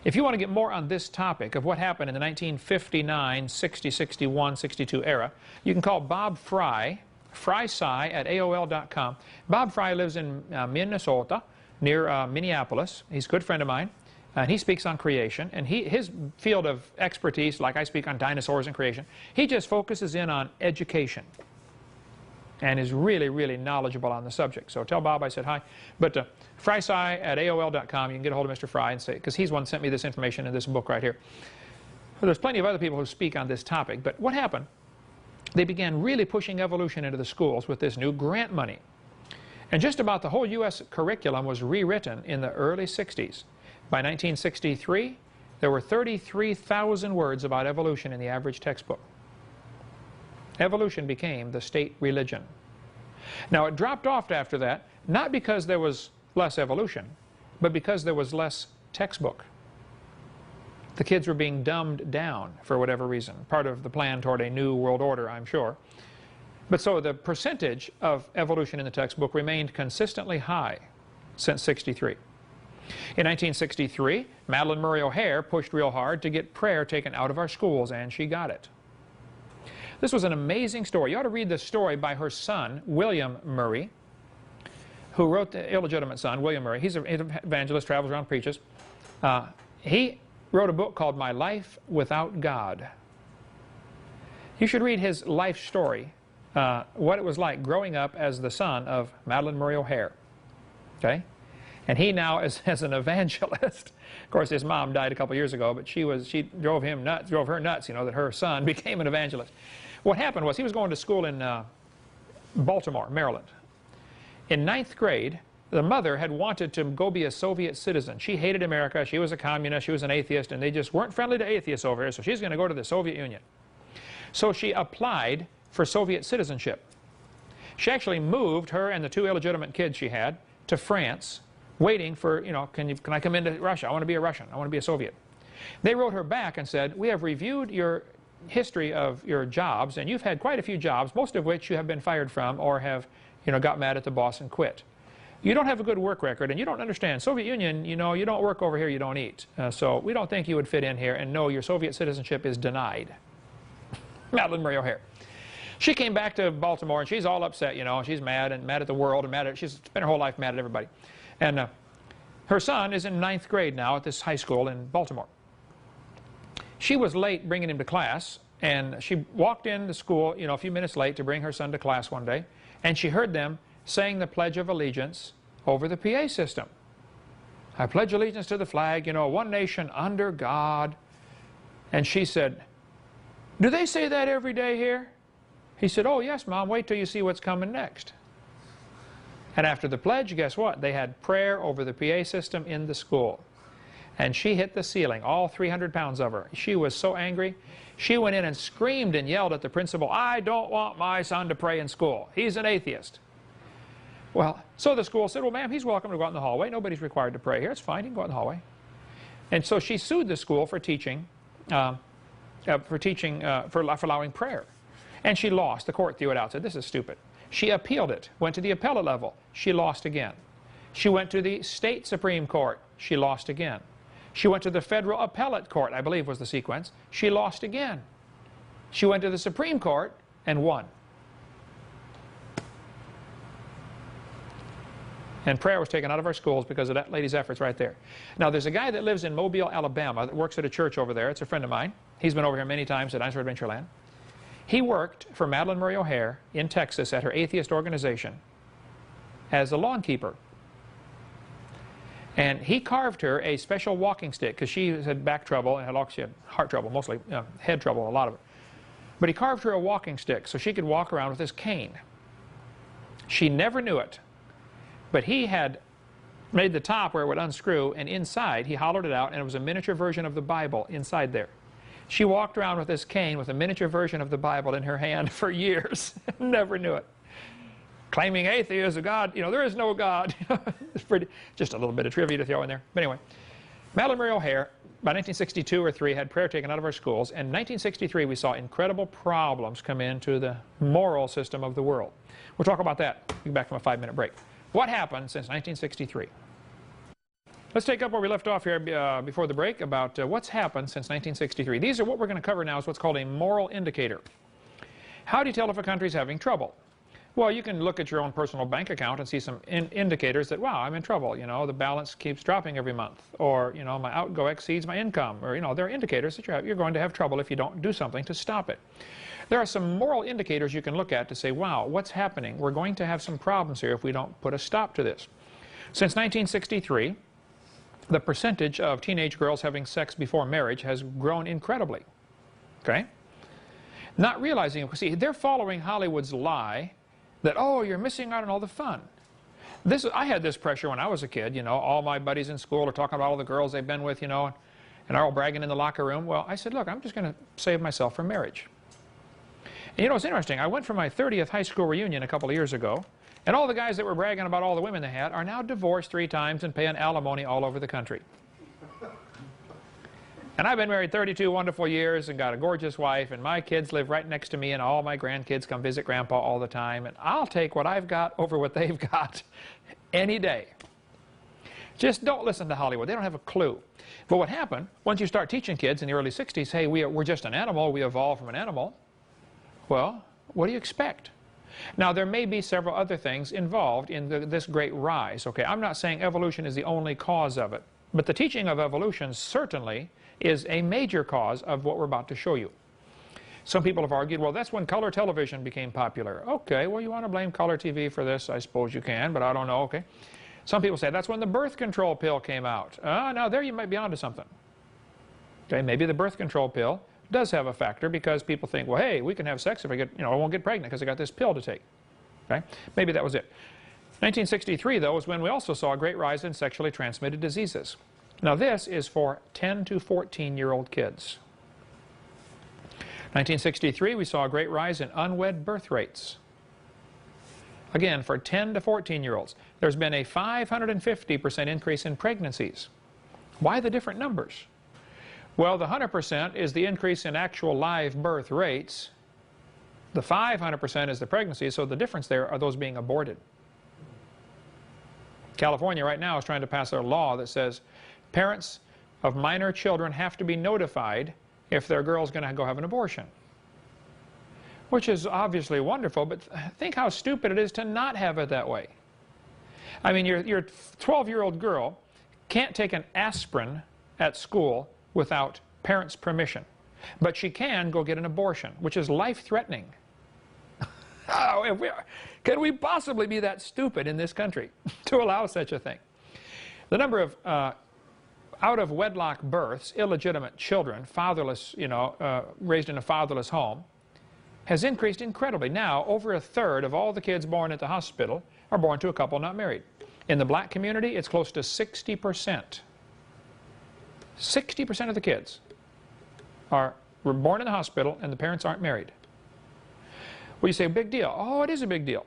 If you want to get more on this topic of what happened in the 1959, 60, 61, 62 era, you can call Bob Fry, FrySci at AOL.com. Bob Fry lives in Minnesota, near Minneapolis. He's a good friend of mine. And he speaks on creation. And his field of expertise, like I speak on dinosaurs and creation, he just focuses in on education and is really, really knowledgeable on the subject. So tell Bob I said hi. But FrySci at AOL.com, you can get a hold of Mr. Fry and say, because he's one who sent me this information in this book right here. Well, there's plenty of other people who speak on this topic. But what happened? They began really pushing evolution into the schools with this new grant money. And just about the whole U.S. curriculum was rewritten in the early 60s. By 1963, there were 33,000 words about evolution in the average textbook. Evolution became the state religion. Now, it dropped off after that, not because there was less evolution, but because there was less textbook. The kids were being dumbed down for whatever reason, part of the plan toward a new world order, I'm sure. But so the percentage of evolution in the textbook remained consistently high since '63. In 1963, Madalyn Murray O'Hair pushed real hard to get prayer taken out of our schools, and she got it. This was an amazing story. You ought to read this story by her son, William Murray, who wrote the illegitimate son, William Murray. He's an evangelist, travels around, preaches. He wrote a book called My Life Without God. You should read his life story, what it was like growing up as the son of Madalyn Murray O'Hair. Okay? And he now is as an evangelist. Of course, his mom died a couple years ago, but she drove her nuts, you know, that her son became an evangelist. What happened was he was going to school in Baltimore, Maryland. In 9th grade, the mother had wanted to go be a Soviet citizen. She hated America. She was a communist. She was an atheist, and they just weren't friendly to atheists over here, so she's going to go to the Soviet Union. So she applied for Soviet citizenship. She actually moved, her and the 2 illegitimate kids she had, to France, waiting for, you know, can I come into Russia? I want to be a Russian. I want to be a Soviet. They wrote her back and said, we have reviewed your history of your jobs, and you've had quite a few jobs, most of which you have been fired from or have, got mad at the boss and quit. You don't have a good work record, and you don't understand. Soviet Union, you don't work over here, you don't eat. So we don't think you would fit in here, and no, your Soviet citizenship is denied. Madalyn Murray O'Hair. She came back to Baltimore, and she's all upset, She's mad at the world, and she's spent her whole life mad at everybody. And her son is in 9th grade now at this high school in Baltimore. She was late bringing him to class, and she walked into school, a few minutes late to bring her son to class one day, and she heard them saying the Pledge of Allegiance over the PA system. I pledge allegiance to the flag, one nation under God. And she said, do they say that every day here? He said, oh yes, Mom, wait till you see what's coming next. And after the pledge, guess what? They had prayer over the PA system in the school. And she hit the ceiling, all 300 pounds of her. She was so angry. She went in and screamed and yelled at the principal, I don't want my son to pray in school. He's an atheist. Well, so the school said, well, ma'am, he's welcome to go out in the hallway. Nobody's required to pray here. It's fine. He can go out in the hallway. And so she sued the school for allowing prayer. And she lost. The court threw it out, said, this is stupid. She appealed it, went to the appellate level. She lost again. She went to the state Supreme Court. She lost again. She went to the federal appellate court, I believe was the sequence. She lost again. She went to the Supreme Court and won. And prayer was taken out of our schools because of that lady's efforts right there. Now, there's a guy that lives in Mobile, Alabama that works at a church over there. It's a friend of mine. He's been over here many times at Dinosaur Adventureland. He worked for Madalyn Murray O'Hair in Texas at her atheist organization as a lawn keeper. And he carved her a special walking stick because she had back trouble and she had heart trouble, mostly head trouble, a lot of it. But he carved her a walking stick so she could walk around with his cane. She never knew it. But he had made the top where it would unscrew, and inside he hollowed it out, and it was a miniature version of the Bible inside there. She walked around with this cane with a miniature version of the Bible in her hand for years. Never knew it. Claiming atheism, God, there is no God. It's just a little bit of trivia to throw in there. But anyway, Madalyn Murray O'Hair, by 1962 or 3, had prayer taken out of our schools. And in 1963, we saw incredible problems come into the moral system of the world. We'll talk about that. We'll be back from a 5-minute break. What happened since 1963? Let's take up where we left off here before the break about what's happened since 1963. These are what we're going to cover now is what's called a moral indicator. How do you tell if a country's having trouble? Well, you can look at your own personal bank account and see some indicators that, wow, I'm in trouble. The balance keeps dropping every month. Or, my outgo exceeds my income. Or, there are indicators that you're going to have trouble if you don't do something to stop it. There are some moral indicators you can look at to say, wow, what's happening? We're going to have some problems here if we don't put a stop to this. Since 1963, the percentage of teenage girls having sex before marriage has grown incredibly. Okay? Not realizing, see, they're following Hollywood's lie that, oh, you're missing out on all the fun. I had this pressure when I was a kid, all my buddies in school are talking about all the girls they've been with, and are all bragging in the locker room. Well, I said, look, I'm just going to save myself from marriage. And it's interesting. I went for my 30th high school reunion a couple of years ago, and all the guys that were bragging about all the women they had are now divorced 3 times and paying alimony all over the country. And I've been married 32 wonderful years and got a gorgeous wife, and my kids live right next to me, and all my grandkids come visit Grandpa all the time, and I'll take what I've got over what they've got any day. Just don't listen to Hollywood. They don't have a clue. But what happened, once you start teaching kids in the early 60s, hey, we're just an animal, we evolved from an animal. Well, what do you expect? Now, there may be several other things involved in this great rise. Okay, I'm not saying evolution is the only cause of it, but the teaching of evolution certainly is a major cause of what we're about to show you. Some people have argued, well, that's when color television became popular. Okay, well, you want to blame color TV for this? I suppose you can, but I don't know. Okay. Some people say that's when the birth control pill came out. Now, there you might be onto something. Okay, maybe the birth control pill does have a factor because people think, well, hey, we can have sex if I get, I won't get pregnant because I got this pill to take. Okay? Maybe that was it. 1963, though, was when we also saw a great rise in sexually transmitted diseases. Now, this is for 10 to 14-year-old kids. 1963, we saw a great rise in unwed birth rates. Again, for 10 to 14-year-olds, there's been a 550% increase in pregnancies. Why the different numbers? Well, the 100% is the increase in actual live birth rates. The 500% is the pregnancy, so the difference there are those being aborted. California right now is trying to pass a law that says parents of minor children have to be notified if their girl's going to go have an abortion. Which is obviously wonderful, but think how stupid it is to not have it that way. I mean, your 12-year-old girl can't take an aspirin at school without parents' permission. But she can go get an abortion, which is life-threatening. Can we possibly be that stupid in this country to allow such a thing? The number of out-of-wedlock births, illegitimate children, fatherless, raised in a fatherless home, has increased incredibly. Now, over a third of all the kids born at the hospital are born to a couple not married. In the black community, it's close to 60%. 60% of the kids were born in the hospital and the parents aren't married. Well, you say, big deal. Oh, it is a big deal.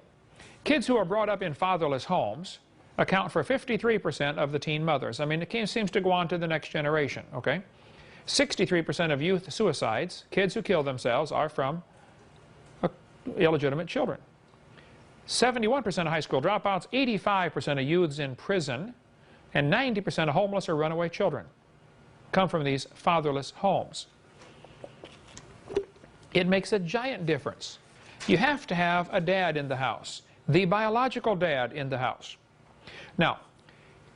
Kids who are brought up in fatherless homes account for 53% of the teen mothers. I mean, it seems to go on to the next generation, okay? 63% of youth suicides, kids who kill themselves, are from illegitimate children. 71% of high school dropouts, 85% of youths in prison, and 90% of homeless or runaway children come from these fatherless homes. It makes a giant difference. You have to have a dad in the house, the biological dad in the house. Now,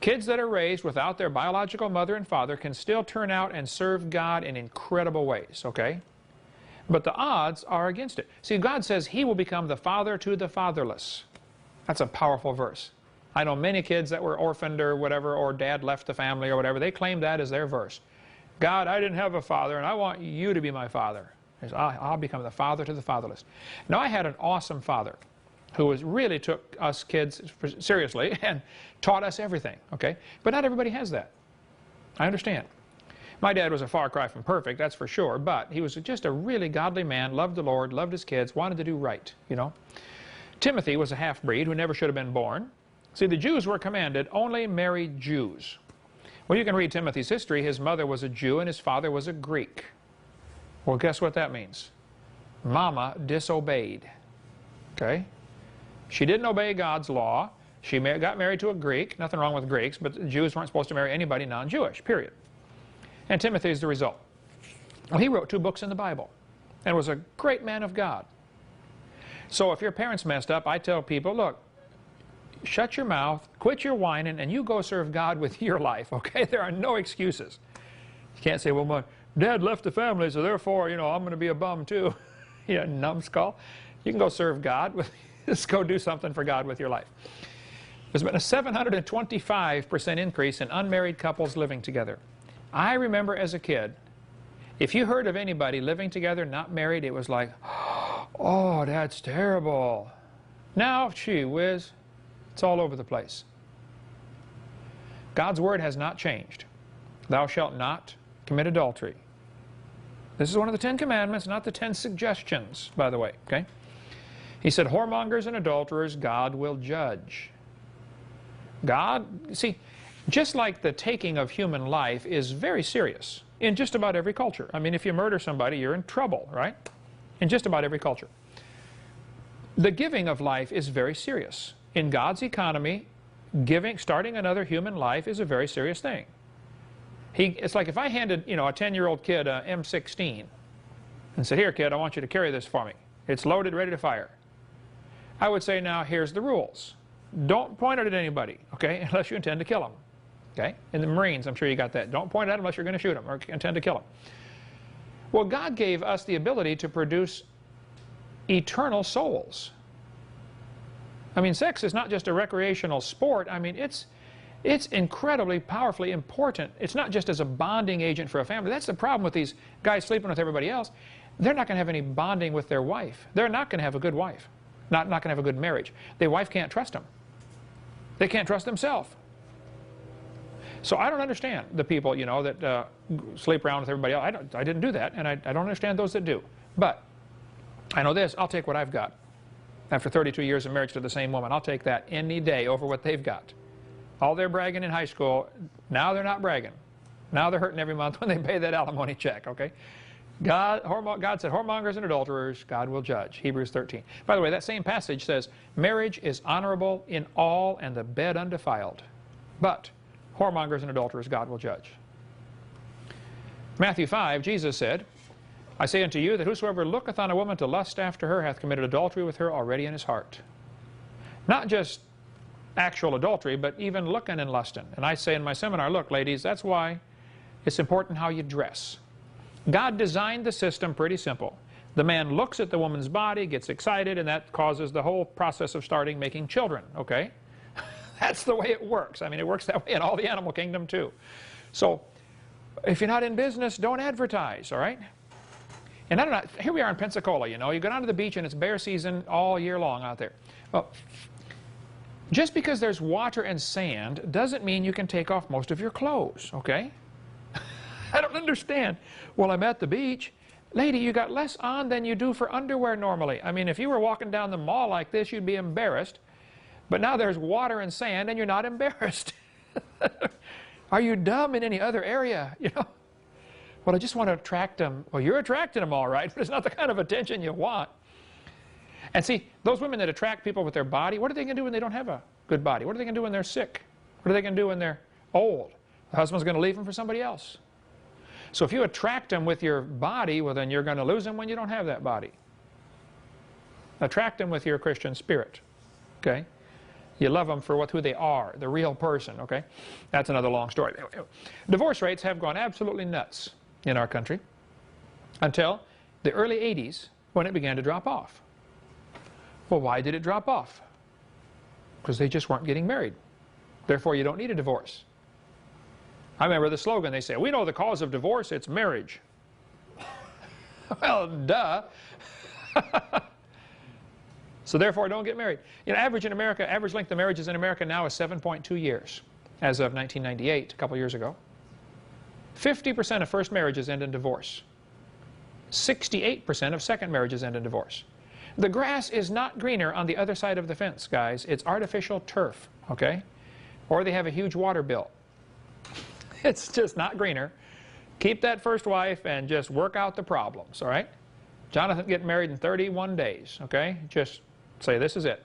kids that are raised without their biological mother and father can still turn out and serve God in incredible ways, okay? But the odds are against it. See, God says He will become the father to the fatherless. That's a powerful verse. I know many kids that were orphaned or whatever, or dad left the family or whatever. They claim that as their verse. God, I didn't have a father, and I want you to be my father. I'll become the father to the fatherless. Now, I had an awesome father who really took us kids seriously and taught us everything, okay? But not everybody has that. I understand. My dad was a far cry from perfect, that's for sure, but he was just a really godly man, loved the Lord, loved his kids, wanted to do right, you know. Timothy was a half-breed who never should have been born. See, the Jews were commanded, only marry Jews. Well, you can read Timothy's history. His mother was a Jew and his father was a Greek. Well, guess what that means? Mama disobeyed, okay? She didn't obey God's law. She got married to a Greek. Nothing wrong with Greeks, but Jews weren't supposed to marry anybody non-Jewish, period. And Timothy is the result. Well, he wrote 2 books in the Bible and was a great man of God. So if your parents messed up, I tell people, look, shut your mouth, quit your whining, and you go serve God with your life, okay? There are no excuses. You can't say, well, my dad left the family, so therefore, I'm going to be a bum too. You numbskull. You can go serve God. Just go do something for God with your life. There's been a 725% increase in unmarried couples living together. I remember as a kid, if you heard of anybody living together, not married, it was like, oh, that's terrible. Now, gee whiz, it's all over the place. God's word has not changed. Thou shalt not commit adultery. This is one of the 10 commandments, not the 10 suggestions, by the way, okay? He said, whoremongers and adulterers, God will judge. God, see, just like the taking of human life is very serious in just about every culture. I mean, if you murder somebody, you're in trouble, right? In just about every culture. The giving of life is very serious. In God's economy, starting another human life is a very serious thing. It's like if I handed, a 10-year-old kid a M16 and said, here, kid, I want you to carry this for me. It's loaded, ready to fire. I would say, now, here's the rules. Don't point it at anybody, okay, unless you intend to kill them. Okay? In the Marines, I'm sure you got that. Don't point at them unless you're going to shoot them or intend to kill them. Well, God gave us the ability to produce eternal souls. I mean, sex is not just a recreational sport. I mean, it's incredibly powerfully important. It's not just as a bonding agent for a family. That's the problem with these guys sleeping with everybody else. They're not going to have any bonding with their wife. They're not going to have a good wife. Not going to have a good marriage. Their wife can't trust them. They can't trust themselves. So I don't understand the people, that sleep around with everybody else. I didn't do that, and I don't understand those that do. But I know this, I'll take what I've got. After 32 years of marriage to the same woman, I'll take that any day over what they've got. All their bragging in high school, now they're not bragging. Now they're hurting every month when they pay that alimony check, okay? God said, whoremongers and adulterers, God will judge. Hebrews 13. By the way, that same passage says, marriage is honorable in all and the bed undefiled. But whoremongers and adulterers, God will judge. Matthew 5, Jesus said, I say unto you that whosoever looketh on a woman to lust after her hath committed adultery with her already in his heart. Not just actual adultery, but even looking and lusting. And I say in my seminar, look, ladies, that's why it's important how you dress. God designed the system pretty simple. The man looks at the woman's body, gets excited, and that causes the whole process of starting making children, okay? That's the way it works. I mean, it works that way in all the animal kingdom, too. So, if you're not in business, don't advertise, all right? And I don't know, here we are in Pensacola, you know. You go down to the beach and it's bear season all year long out there. Well, just because there's water and sand doesn't mean you can take off most of your clothes, okay? I don't understand. Well, I'm at the beach. Lady, you got less on than you do for underwear normally. I mean, if you were walking down the mall like this, you'd be embarrassed. But now there's water and sand and you're not embarrassed. Are you dumb in any other area? You know? Well, I just want to attract them. Well, you're attracting them all right, but it's not the kind of attention you want. And see, those women that attract people with their body, what are they going to do when they don't have a good body? What are they going to do when they're sick? What are they going to do when they're old? The husband's going to leave them for somebody else. So if you attract them with your body, well, then you're going to lose them when you don't have that body. Attract them with your Christian spirit, okay? You love them for who they are, the real person, okay? That's another long story. Divorce rates have gone absolutely nuts in our country until the early 80s when it began to drop off. Well, why did it drop off? Because they just weren't getting married. Therefore, you don't need a divorce. I remember the slogan, they say, we know the cause of divorce, it's marriage. Well, duh. So therefore, don't get married. You know, average length of marriages in America now is 7.2 years, as of 1998, a couple years ago. 50% of first marriages end in divorce. 68% of second marriages end in divorce. The grass is not greener on the other side of the fence, guys. It's artificial turf, okay? Or they have a huge water bill. It's just not greener. Keep that first wife and just work out the problems, all right? Jonathan getting married in 31 days, okay? Just say, this is it.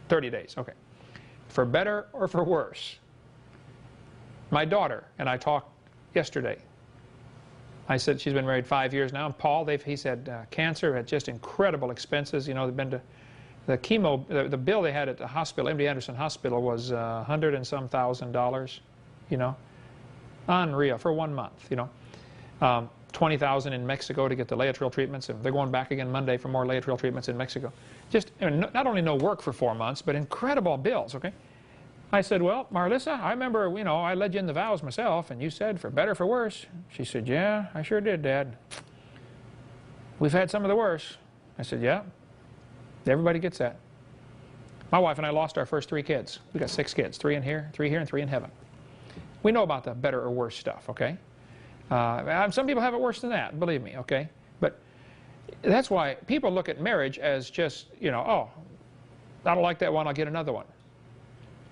30 days, okay. For better or for worse. My daughter and I talked yesterday. I said she's been married 5 years now. And Paul, he said cancer had just incredible expenses. You know, they've been to the chemo, the bill they had at the hospital, MD Anderson Hospital, was $100 and some thousand, you know. Unreal, for 1 month, you know. $20,000 in Mexico to get the laetrile treatments, and they're going back again Monday for more laetrile treatments in Mexico. Just, you know, not only no work for 4 months, but incredible bills, okay? I said, well, Marlissa, I remember, you know, I led you in the vows myself, and you said, for better, for worse. She said, yeah, I sure did, Dad. We've had some of the worst. I said, yeah, everybody gets that. My wife and I lost our first 3 kids. We got 6 kids, 3 in here, 3 here, and 3 in heaven. We know about the better or worse stuff, okay? Some people have it worse than that, believe me, okay? But that's why people look at marriage as just, you know, oh, I don't like that one, I'll get another one.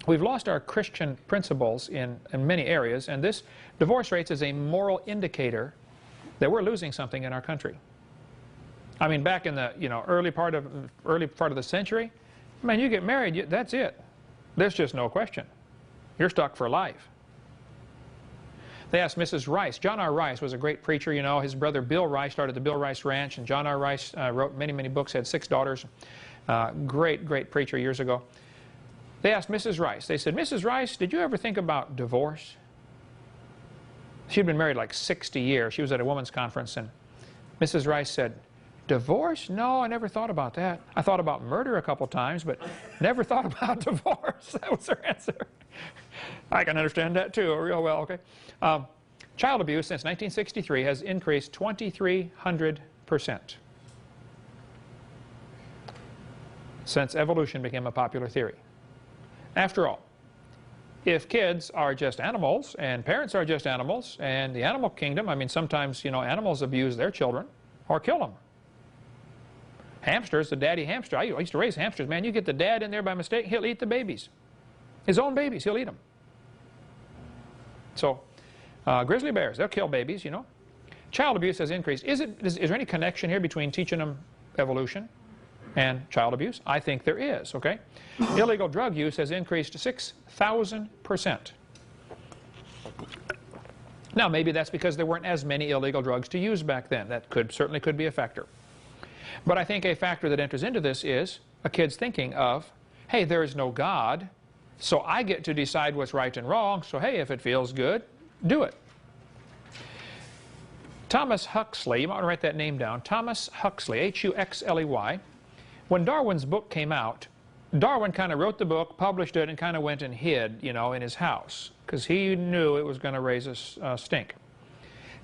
We've lost our Christian principles in many areas, and this divorce rates is a moral indicator that we're losing something in our country. I mean, back in the, you know, early part of the century, man, you get married, that's it. There's just no question. You're stuck for life. They asked Mrs. Rice. John R. Rice was a great preacher, you know. His brother Bill Rice started the Bill Rice Ranch, and John R. Rice wrote many, many books, had 6 daughters. Great, great preacher years ago. They asked Mrs. Rice, they said, Mrs. Rice, did you ever think about divorce? She'd been married like 60 years. She was at a women's conference, and Mrs. Rice said, divorce? No, I never thought about that. I thought about murder a couple times, but never thought about divorce. That was her answer. I can understand that too, real well, okay? Child abuse since 1963 has increased 2,300% since evolution became a popular theory. After all, if kids are just animals and parents are just animals, and the animal kingdom, I mean, sometimes, you know, animals abuse their children or kill them. Hamsters, the daddy hamster, I used to raise hamsters, man, you get the dad in there by mistake, he'll eat the babies. His own babies, he'll eat them. So, Grizzly bears, they'll kill babies, you know. Child abuse has increased. Is there any connection here between teaching them evolution and child abuse? I think there is, okay? Illegal drug use has increased 6,000%. Now, maybe that's because there weren't as many illegal drugs to use back then. That certainly could be a factor. But I think a factor that enters into this is a kid's thinking of, hey, there is no God, so I get to decide what's right and wrong, so hey, if it feels good, do it. Thomas Huxley, you might want to write that name down, Thomas Huxley, H-U-X-L-E-Y. When Darwin's book came out, Darwin kind of wrote the book, published it, and kind of went and hid, you know, in his house, because he knew it was going to raise a stink.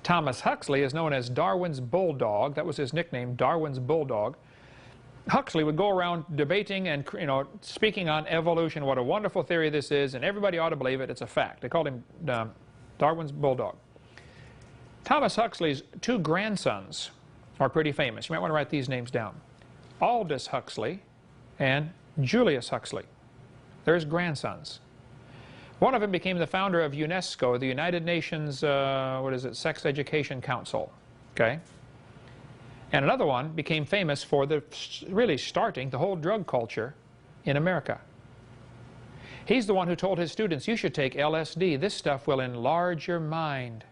Thomas Huxley is known as Darwin's Bulldog. That was his nickname, Darwin's Bulldog. Huxley would go around debating and, you know, speaking on evolution, what a wonderful theory this is, and everybody ought to believe it. It's a fact. They called him Darwin's Bulldog. Thomas Huxley's two grandsons are pretty famous. You might want to write these names down. Aldous Huxley and Julius Huxley. They're his grandsons. One of them became the founder of UNESCO, the United Nations, Sex Education Council. Okay? And another one became famous for really starting the whole drug culture in America. He's the one who told his students, you should take LSD. This stuff will enlarge your mind.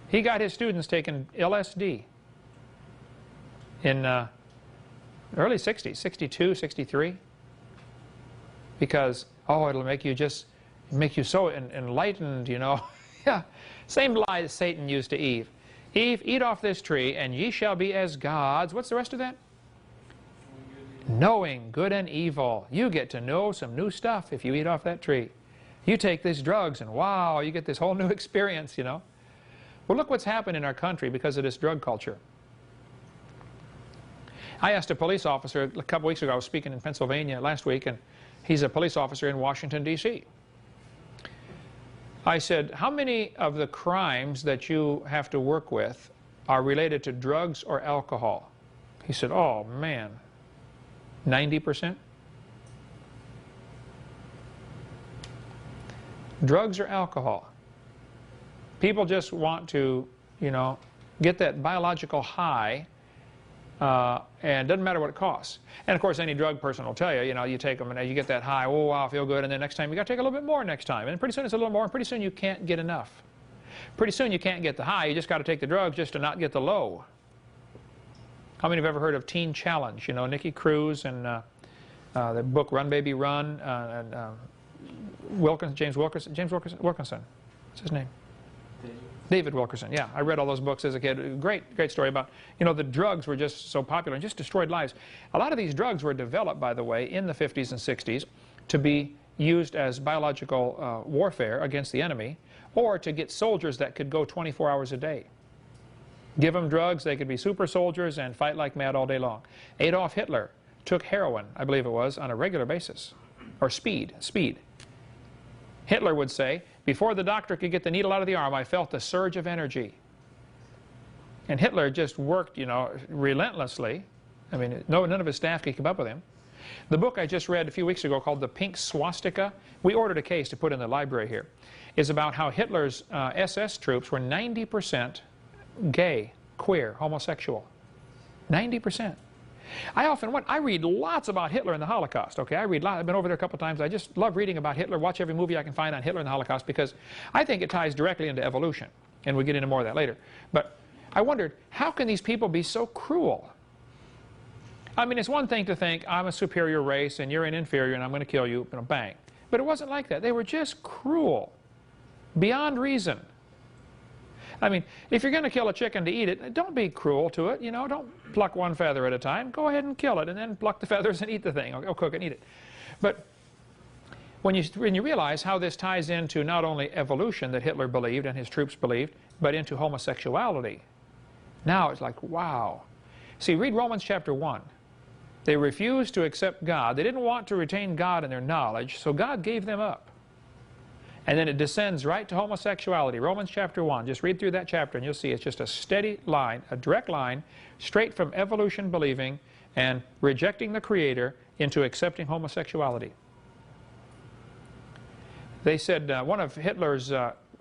He got his students taking LSD in early 60s, 62, 63, because, oh, it'll make you so enlightened, you know. Yeah, same lie that Satan used to Eve. Eve, eat off this tree, and ye shall be as gods. What's the rest of that? Knowing good and evil. You get to know some new stuff if you eat off that tree. You take these drugs, and wow, you get this whole new experience, you know. Well, look what's happened in our country because of this drug culture. I asked a police officer a couple weeks ago, I was speaking in Pennsylvania last week, and he's a police officer in Washington, D.C. I said, how many of the crimes that you have to work with are related to drugs or alcohol? He said, oh, man, 90%? Drugs or alcohol? People just want to, you know, get that biological high, and it doesn't matter what it costs. And of course, any drug person will tell you, you know, you take them and you get that high, oh wow, I feel good, and then next time you got to take a little bit more next time, and pretty soon it's a little more, and pretty soon you can't get enough. Pretty soon you can't get the high, you just got to take the drugs just to not get the low. How many have ever heard of Teen Challenge? You know, Nikki Cruz and the book Run Baby Run, and James Wilkerson. What's his name? David Wilkerson, yeah. I read all those books as a kid. Great story about, you know, the drugs were just so popular and just destroyed lives. A lot of these drugs were developed, by the way, in the 50s and 60s to be used as biological warfare against the enemy, or to get soldiers that could go 24 hours a day. Give them drugs, they could be super soldiers and fight like mad all day long. Adolf Hitler took heroin, I believe it was, on a regular basis. Or speed. Hitler would say, before the doctor could get the needle out of the arm, I felt a surge of energy. And Hitler just worked, you know, relentlessly. I mean, none of his staff could keep up with him. The book I just read a few weeks ago called The Pink Swastika, we ordered a case to put in the library here, is about how Hitler's SS troops were 90% gay, queer, homosexual. 90%. I read lots about Hitler and the Holocaust, okay? I've been over there a couple of times. I just love reading about Hitler, watch every movie I can find on Hitler and the Holocaust, because I think it ties directly into evolution, and we'll get into more of that later. But I wondered, how can these people be so cruel? I mean, it's one thing to think, I'm a superior race, and you're an inferior, and I'm going to kill you, bang. But it wasn't like that. They were just cruel, beyond reason. I mean, if you're going to kill a chicken to eat it, don't be cruel to it, you know, don't pluck one feather at a time. Go ahead and kill it, and then pluck the feathers and eat the thing, or cook it and eat it. But when you realize how this ties into not only evolution that Hitler believed and his troops believed, but into homosexuality, now it's like, wow. See, read Romans chapter 1. They refused to accept God. They didn't want to retain God in their knowledge, so God gave them up. And then it descends right to homosexuality. Romans chapter 1. Just read through that chapter and you'll see it's just a steady line, a direct line, straight from evolution believing and rejecting the Creator into accepting homosexuality. They said one of Hitler's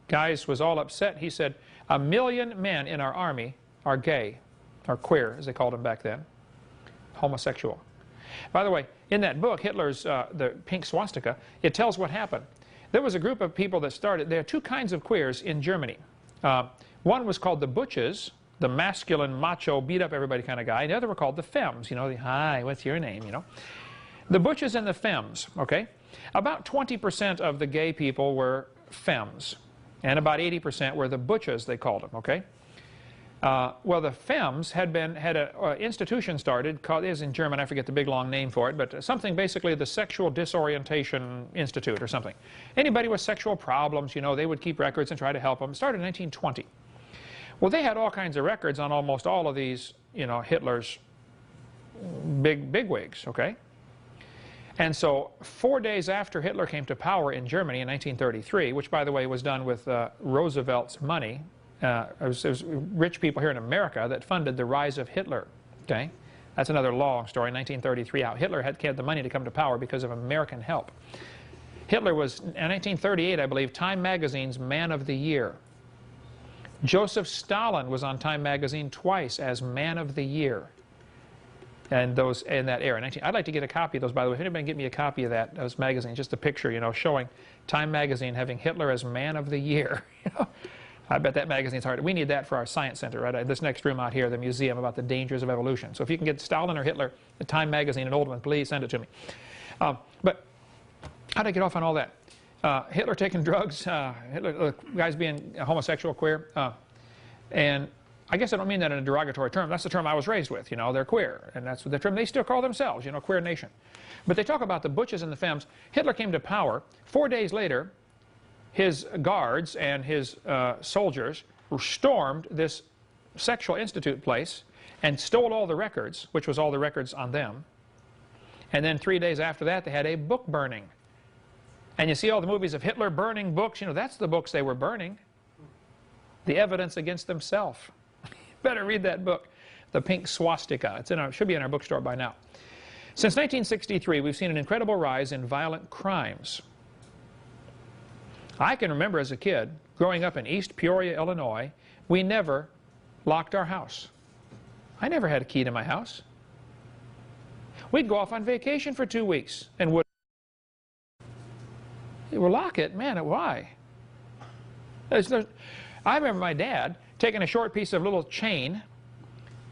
Guys was all upset. He said, 1 million men in our army are gay, or queer, as they called them back then, homosexual. By the way, in that book, Hitler's The Pink Swastika, it tells what happened. There was a group of people that started. There are two kinds of queers in Germany. One was called the butches, the masculine, macho, beat-up-everybody kind of guy. And the other were called the femmes, you know, the, hi, what's your name, you know. The butches and the femmes, okay? About 20% of the gay people were femmes, and about 80% were the butches, they called them, okay? Well, the femmes had an institution started, called, is in German, I forget the big long name for it, but something basically the Sexual Disorientation Institute or something. Anybody with sexual problems, you know, they would keep records and try to help them. It started in 1920. Well, they had all kinds of records on almost all of these, you know, Hitler's bigwigs, okay? And so 4 days after Hitler came to power in Germany in 1933, which, by the way, was done with Roosevelt's money, it was rich people here in America that funded the rise of Hitler, okay? That's another long story, 1933 out. Hitler had the money to come to power because of American help. Hitler was, in 1938, I believe, Time Magazine's Man of the Year. Joseph Stalin was on Time Magazine twice as Man of the Year. And those in that era. I'd like to get a copy of those, by the way. If anybody can get me a copy of that, those magazines, just a picture, you know, showing Time Magazine having Hitler as Man of the Year. You know? I bet that magazine's hard. We need that for our science center, right? This next room out here, the museum about the dangers of evolution. So if you can get Stalin or Hitler, the Time Magazine, an old one, please send it to me. But how did I get off on all that? Hitler taking drugs, Hitler, guys being homosexual, queer, and I guess I don't mean that in a derogatory term. That's the term I was raised with, you know, they're queer, and that's the term they still call themselves, you know, queer nation. But they talk about the butches and the femmes. Hitler came to power. 4 days later, his guards and his soldiers stormed this sexual institute place and stole all the records, which was all the records on them. And then 3 days after that, they had a book burning. And you see all the movies of Hitler burning books, you know, that's the books they were burning. The evidence against themselves. Better read that book, The Pink Swastika. It's in should be in our bookstore by now. Since 1963, we've seen an incredible rise in violent crimes. I can remember as a kid, growing up in East Peoria, Illinois, we never locked our house. I never had a key to my house. We'd go off on vacation for 2 weeks and would lock it. Man, why? I remember my dad taking a short piece of little chain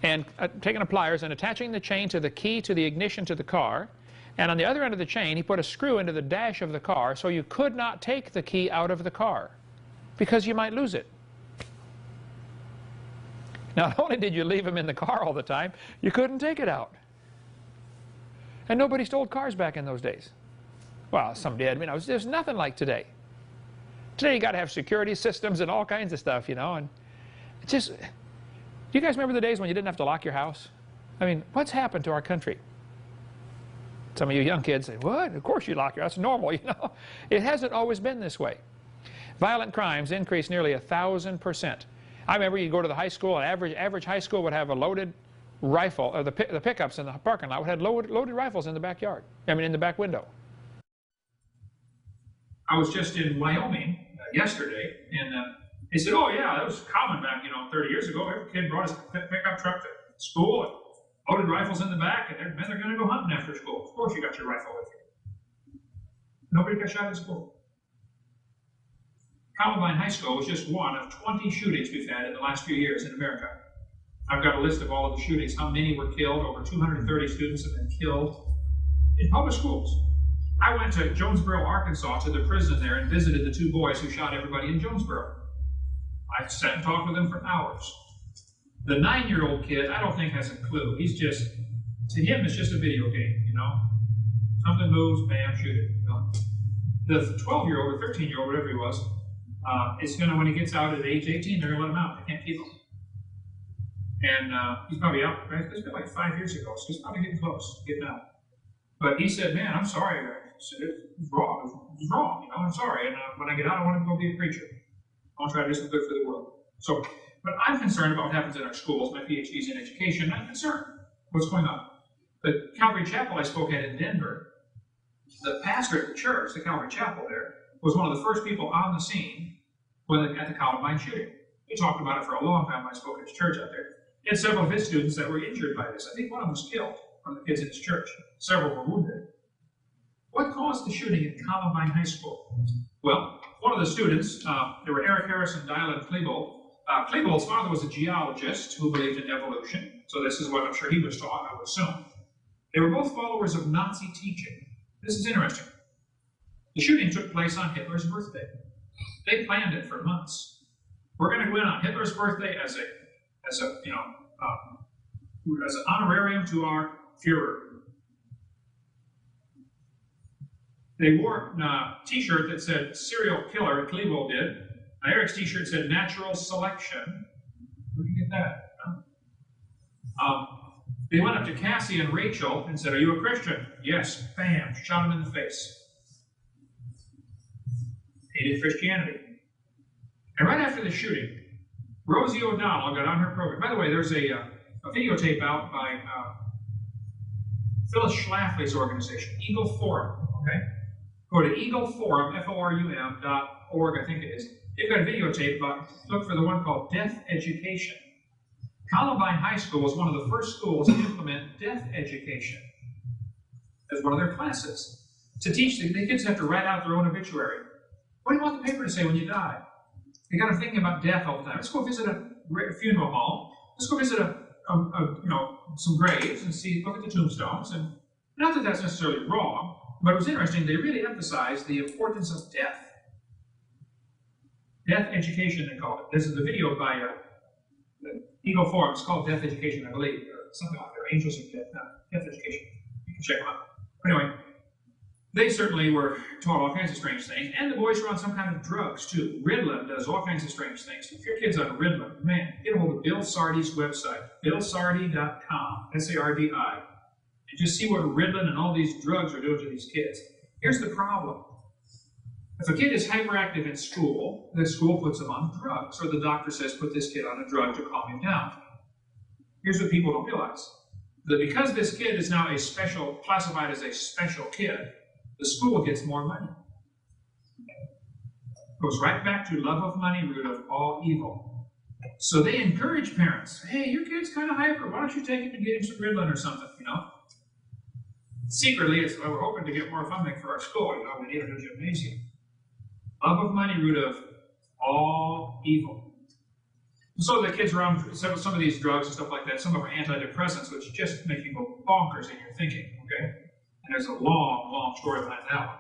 and taking a pliers and attaching the chain to the key to the ignition to the car, and on the other end of the chain he put a screw into the dash of the car so you could not take the key out of the car because you might lose it. Not only did you leave him in the car all the time, you couldn't take it out. And nobody stole cars back in those days. Well, some did. You know, there's nothing like today. Today you got to have security systems and all kinds of stuff, you know. And it's just, do you guys remember the days when you didn't have to lock your house? I mean, what's happened to our country? Some of you young kids say, what? Of course you lock your house. It's normal, you know. It hasn't always been this way. Violent crimes increased nearly 1,000%. I remember you go to the high school, and average high school would have a loaded rifle, or the pickups in the parking lot would have loaded rifles in the backyard. I mean, in the back window. I was just in Wyoming yesterday, and they said, oh yeah, that was common back, you know, 30 years ago. Every kid brought his pickup truck to school and loaded rifles in the back, and they're going to go hunting after school. Of course you got your rifle with you. Nobody got shot in school. Columbine High School was just one of 20 shootings we've had in the last few years in America. I've got a list of all of the shootings, how many were killed. Over 230 students have been killed in public schools. I went to Jonesboro, Arkansas, to the prison there and visited the 2 boys who shot everybody in Jonesboro. I sat and talked with them for hours. The 9-year-old kid, I don't think has a clue. He's just, to him, it's just a video game, you know. Something moves, bam, shoot it. You know? The 12-year-old or 13-year-old, whatever he was, it's going to, when he gets out at age 18, they're going to let him out. They can't keep him. And he's probably out, right? It's been like 5 years ago, so he's probably getting close, getting out. But he said, man, I'm sorry. I said, it was wrong. It was wrong, you know, I'm sorry. And when I get out, I want to go be a preacher. I want to try to do something good for the world. So, but I'm concerned about what happens in our schools. My PhD's in education. I'm concerned what's going on. The Calvary Chapel I spoke at in Denver, the pastor at the church, the Calvary Chapel there, was one of the first people on the scene at the Columbine shooting. We talked about it for a long time when I spoke at his church out there. He had several of his students that were injured by this. I think one of them was killed, one of the kids in his church. Several were wounded. What caused the shooting at Columbine High School? Well, one of the students, there were Eric Harris and Dylan Klebold. Klebold's father was a geologist who believed in evolution, so this is what I'm sure he was taught, I would assume. They were both followers of Nazi teaching. This is interesting. The shooting took place on Hitler's birthday. They planned it for months. We're going to go in on Hitler's birthday as an honorarium to our Führer. They wore a T-shirt that said "serial killer." Klebold did. Eric's T-shirt said "natural selection." Where did you get that? They went up to Cassie and Rachel and said, "Are you a Christian?" "Yes." Bam! Shot him in the face. Hated Christianity. And right after the shooting, Rosie O'Donnell got on her program. By the way, there's a videotape out by Phyllis Schlafly's organization, Eagle Forum. Okay, go to eagleforum, FORUM.org, I think it is. They've got a videotape about. Look for the one called Death Education. Columbine High School was one of the first schools to implement death education as one of their classes. To teach the kids have to write out their own obituary. What do you want the paper to say when you die? You got them thinking about death all the time. Let's go visit a funeral home. Let's go visit some graves and look at the tombstones. And not that that's necessarily wrong, but it was interesting. They really emphasized the importance of death. Death education, they call it. This is the video by the Eagle Forum. It's called Death Education, I believe, or something like that. Angels of Death. No, Death Education. You can check them out. Anyway, they certainly were taught all kinds of strange things, and the boys were on some kind of drugs, too. Ritalin does all kinds of strange things. If your kid's on Ritalin, man, get a hold of Bill Sardi's website, billsardi.com, S-A-R-D-I, and just see what Ritalin and all these drugs are doing to these kids. Here's the problem. If a kid is hyperactive in school, the school puts them on drugs, or the doctor says, put this kid on a drug to calm him down. Here's what people don't realize. That because this kid is now classified as a special kid, the school gets more money. Goes right back to love of money, root of all evil. So they encourage parents, hey, your kid's kind of hyper, why don't you take him and get him some Ritalin or something, Secretly, we're hoping to get more funding for our school, we need a new gymnasium. Love of money, root of all evil. So the kids are on some of these drugs and stuff like that. Some of them are antidepressants, which just make you go bonkers in your thinking, okay? And there's a long, long story behind that one.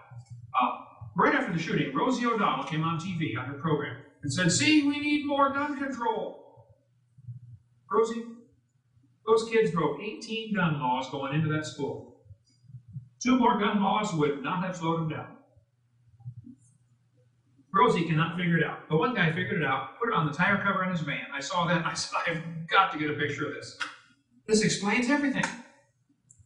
Right after the shooting, Rosie O'Donnell came on TV on her program and said, see, we need more gun control. Rosie, those kids broke 18 gun laws going into that school. 2 more gun laws would not have slowed them down. Rosie cannot figure it out. But one guy figured it out, put it on the tire cover on his van. I saw that, and I said, I've got to get a picture of this. This explains everything.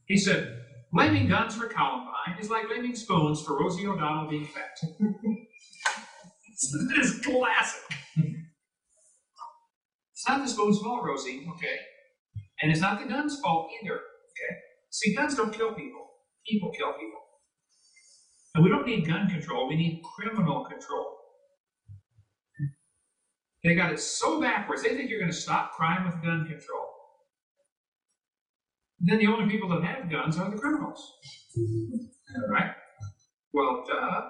He said, blaming guns for Columbine is like blaming spoons for Rosie O'Donnell being fat. This is classic. It's not the spoon's fault, Rosie, okay? And it's not the gun's fault either, okay? See, guns don't kill people. People kill people. And we don't need gun control, we need criminal control. They got it so backwards, they think you're going to stop crime with gun control. Then the only people that have guns are the criminals. Right? Well, duh.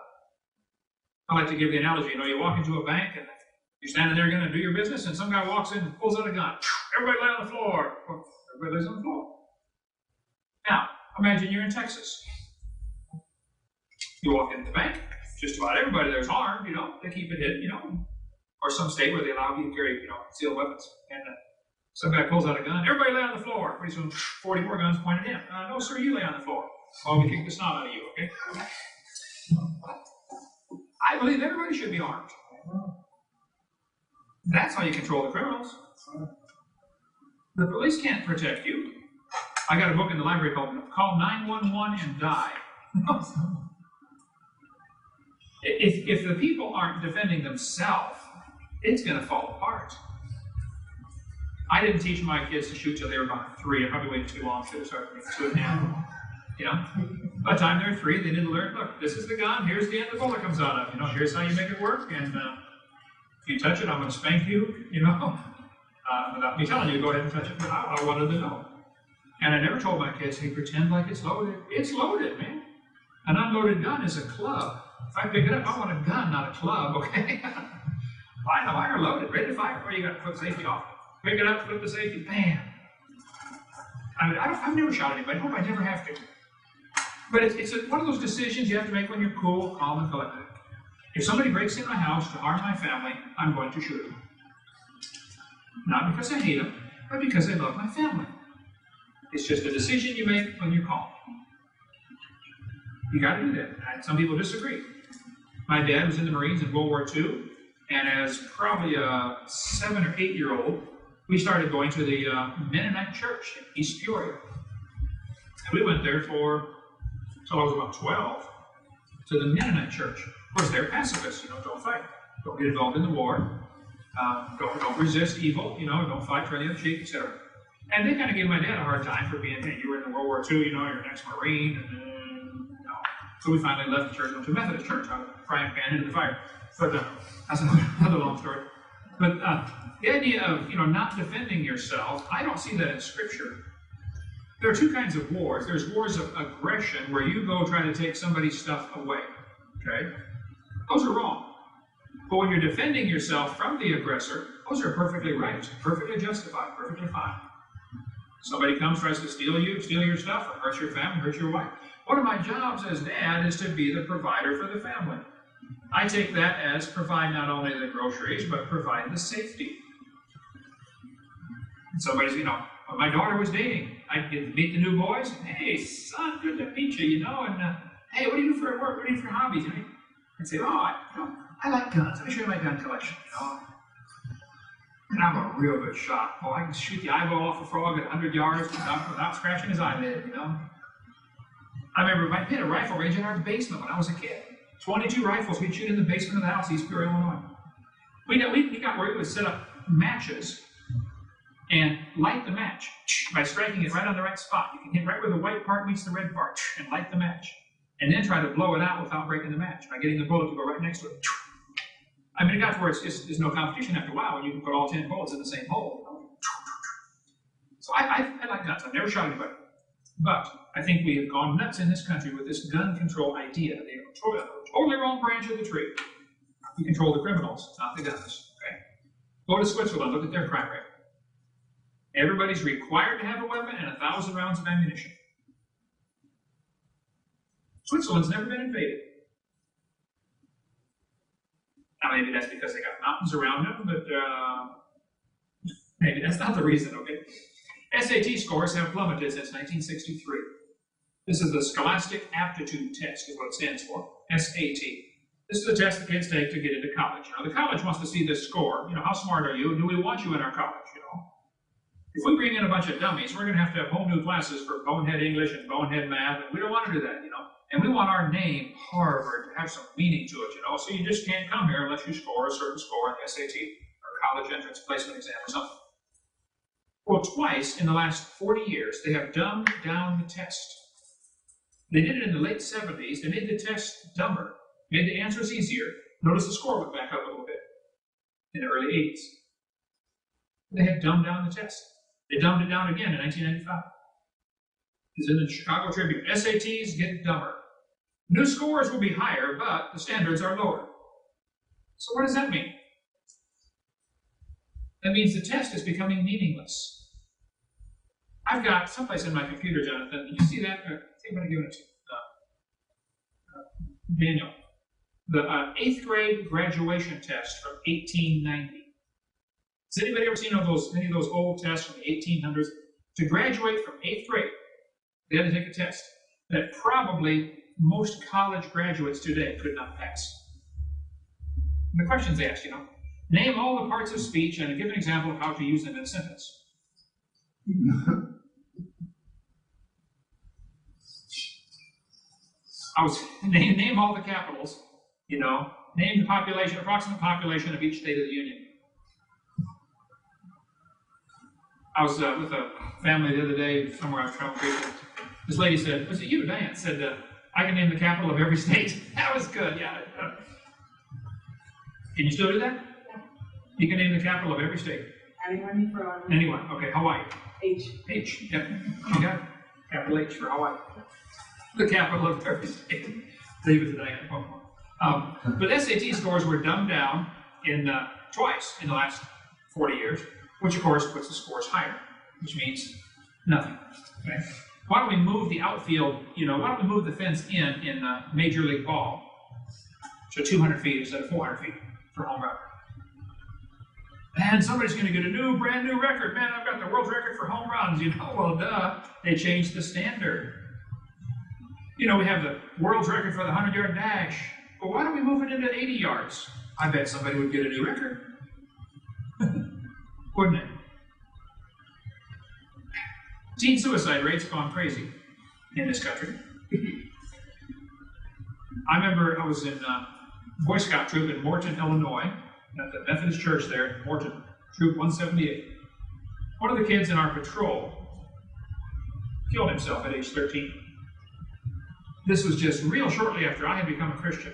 I like to give the analogy, you walk into a bank and you're standing there going to do your business and some guy walks in and pulls out a gun. Everybody lay on the floor. Everybody lays on the floor. Now, imagine you're in Texas. You walk into the bank, just about everybody there's armed, they keep it hidden, or some state where they allow you to carry, concealed weapons. And some guy pulls out a gun, everybody lay on the floor. Pretty soon, 40 more guns pointed at him. No, sir, you lay on the floor. While we kick the snot out of you, okay? I believe everybody should be armed. That's how you control the criminals. The police can't protect you. I got a book in the library called Call 911 and Die. If the people aren't defending themselves, it's going to fall apart. I didn't teach my kids to shoot till they were about 3. I probably waited too long to start with 2.5. By the time they're 3, they need to learn, look, this is the gun, here's the end the bullet comes out of. Here's how you make it work. And If you touch it, I'm going to spank you, you know. Without me telling you to go ahead and touch it, but I wanted to know. And I never told my kids, hey, pretend like it's loaded. It's loaded, man. An unloaded gun is a club. If I pick it up, I want a gun, not a club, okay? Fire loaded, ready to fire. Or you got to put safety off. Pick it up, flip the safety, bam. I mean, I've never shot anybody. I hope I never have to. But it's one of those decisions you have to make when you're cool, calm, and collected. If somebody breaks in my house to harm my family, I'm going to shoot them. Not because I hate them, but because I love my family. It's just a decision you make when you're calm. You got to do that. Some people disagree. My dad was in the Marines in World War II, and as probably a 7 or 8 year old, we started going to the Mennonite church in East Peoria. And we went there until I was about 12, to the Mennonite church. Of course, they're pacifists, don't fight. Don't get involved in the war. Don't resist evil, don't fight, turn the other cheek, etc. And they kind of gave my dad a hard time for being, hey, you were in the World War II, you're an ex-Marine, and So we finally left the church, went to a Methodist church, out of the frying pan into the fire. But that's another long story. But the idea of not defending yourself, I don't see that in Scripture. There are two kinds of wars. There's wars of aggression, where you go try to take somebody's stuff away. Okay? Those are wrong. But when you're defending yourself from the aggressor, those are perfectly right, perfectly justified, perfectly fine. Somebody comes, tries to steal your stuff, or hurt your family, hurt your wife. One of my jobs as dad is to be the provider for the family. I take that as provide not only the groceries, but provide the safety. And somebody's, when my daughter was dating, I'd get to meet the new boys. Hey, son, good to meet you, and hey, what do you do for work? What do you do for hobbies? I'd say, I like guns. Let me show you my gun collection, And I'm a real good shot. Oh, I can shoot the eyeball off a frog at 100 yards without scratching his eyelid, I remember we had a rifle range in our basement when I was a kid. 22 rifles we'd shoot in the basement of the house, East Peoria, Illinois. We got where we would set up matches and light the match by striking it right on the right spot. You can hit right where the white part meets the red part and light the match. And then try to blow it out without breaking the match by getting the bullet to go right next to it. I mean, it got to where there's no competition after a while when you can put all 10 bullets in the same hole. So I like guns. I've never shot anybody. But I think we have gone nuts in this country with this gun control idea. They are the totally wrong branch of the tree. We control the criminals, not the guns. Okay? Go to Switzerland, look at their crime rate. Everybody's required to have a weapon and 1,000 rounds of ammunition. Switzerland's never been invaded. Now, maybe that's because they got mountains around them, but maybe that's not the reason, okay? SAT scores have plummeted since 1963. This is the Scholastic Aptitude Test, is what it stands for, SAT. This is the test the kids take to get into college. The college wants to see this score. How smart are you? Do we want you in our college, If we bring in a bunch of dummies, we're going to have whole new classes for bonehead English and bonehead math, and we don't want to do that, And we want our name, Harvard, to have some meaning to it, So you just can't come here unless you score a certain score on the SAT or college entrance placement exam or something. Well, twice in the last 40 years, they have dumbed down the test. They did it in the late 70s. They made the test dumber, made the answers easier. Notice the score went back up a little bit in the early 80s. They have dumbed down the test. They dumbed it down again in 1995. It's in the Chicago Tribune. SATs get dumber. New scores will be higher, but the standards are lower. So what does that mean? That means the test is becoming meaningless. I've got someplace in my computer, Jonathan. Did you see that? I'm going to give it to Daniel. The 8th grade graduation test from 1890. Has anybody ever seen any of those old tests from the 1800s? To graduate from 8th grade, they had to take a test that probably most college graduates today could not pass. And the questions they ask, name all the parts of speech and give an example of how to use them in a sentence. Name all the capitals, name the population, approximate population of each state of the Union. I was with a family the other day, somewhere I was traveling. This lady said, was it you, Diane? Said, I can name the capital of every state. That was good, yeah. Can you still do that? You can name the capital of every state. Anyone from... Anyone. Okay, Hawaii. H. H. Yep. You got it. Capital H for Hawaii. The capital of every state. Leave it to Diana. But SAT scores were dumbed down twice in the last 40 years, which of course puts the scores higher, which means nothing. Okay? Why don't we move the outfield, why don't we move the fence in Major League Ball to 200 feet instead of 400 feet for home run? And somebody's going to get a brand new record. Man, I've got the world record for home runs. Well, duh. They changed the standard. We have the world's record for the 100-yard dash. Well, why don't we move it into 80 yards? I bet somebody would get a new record. Wouldn't it? Teen suicide rates gone crazy in this country. I remember I was in Boy Scout troop in Morton, Illinois, at the Methodist Church there in Morton, Troop 178. One of the kids in our patrol killed himself at age 13. This was just real shortly after I had become a Christian.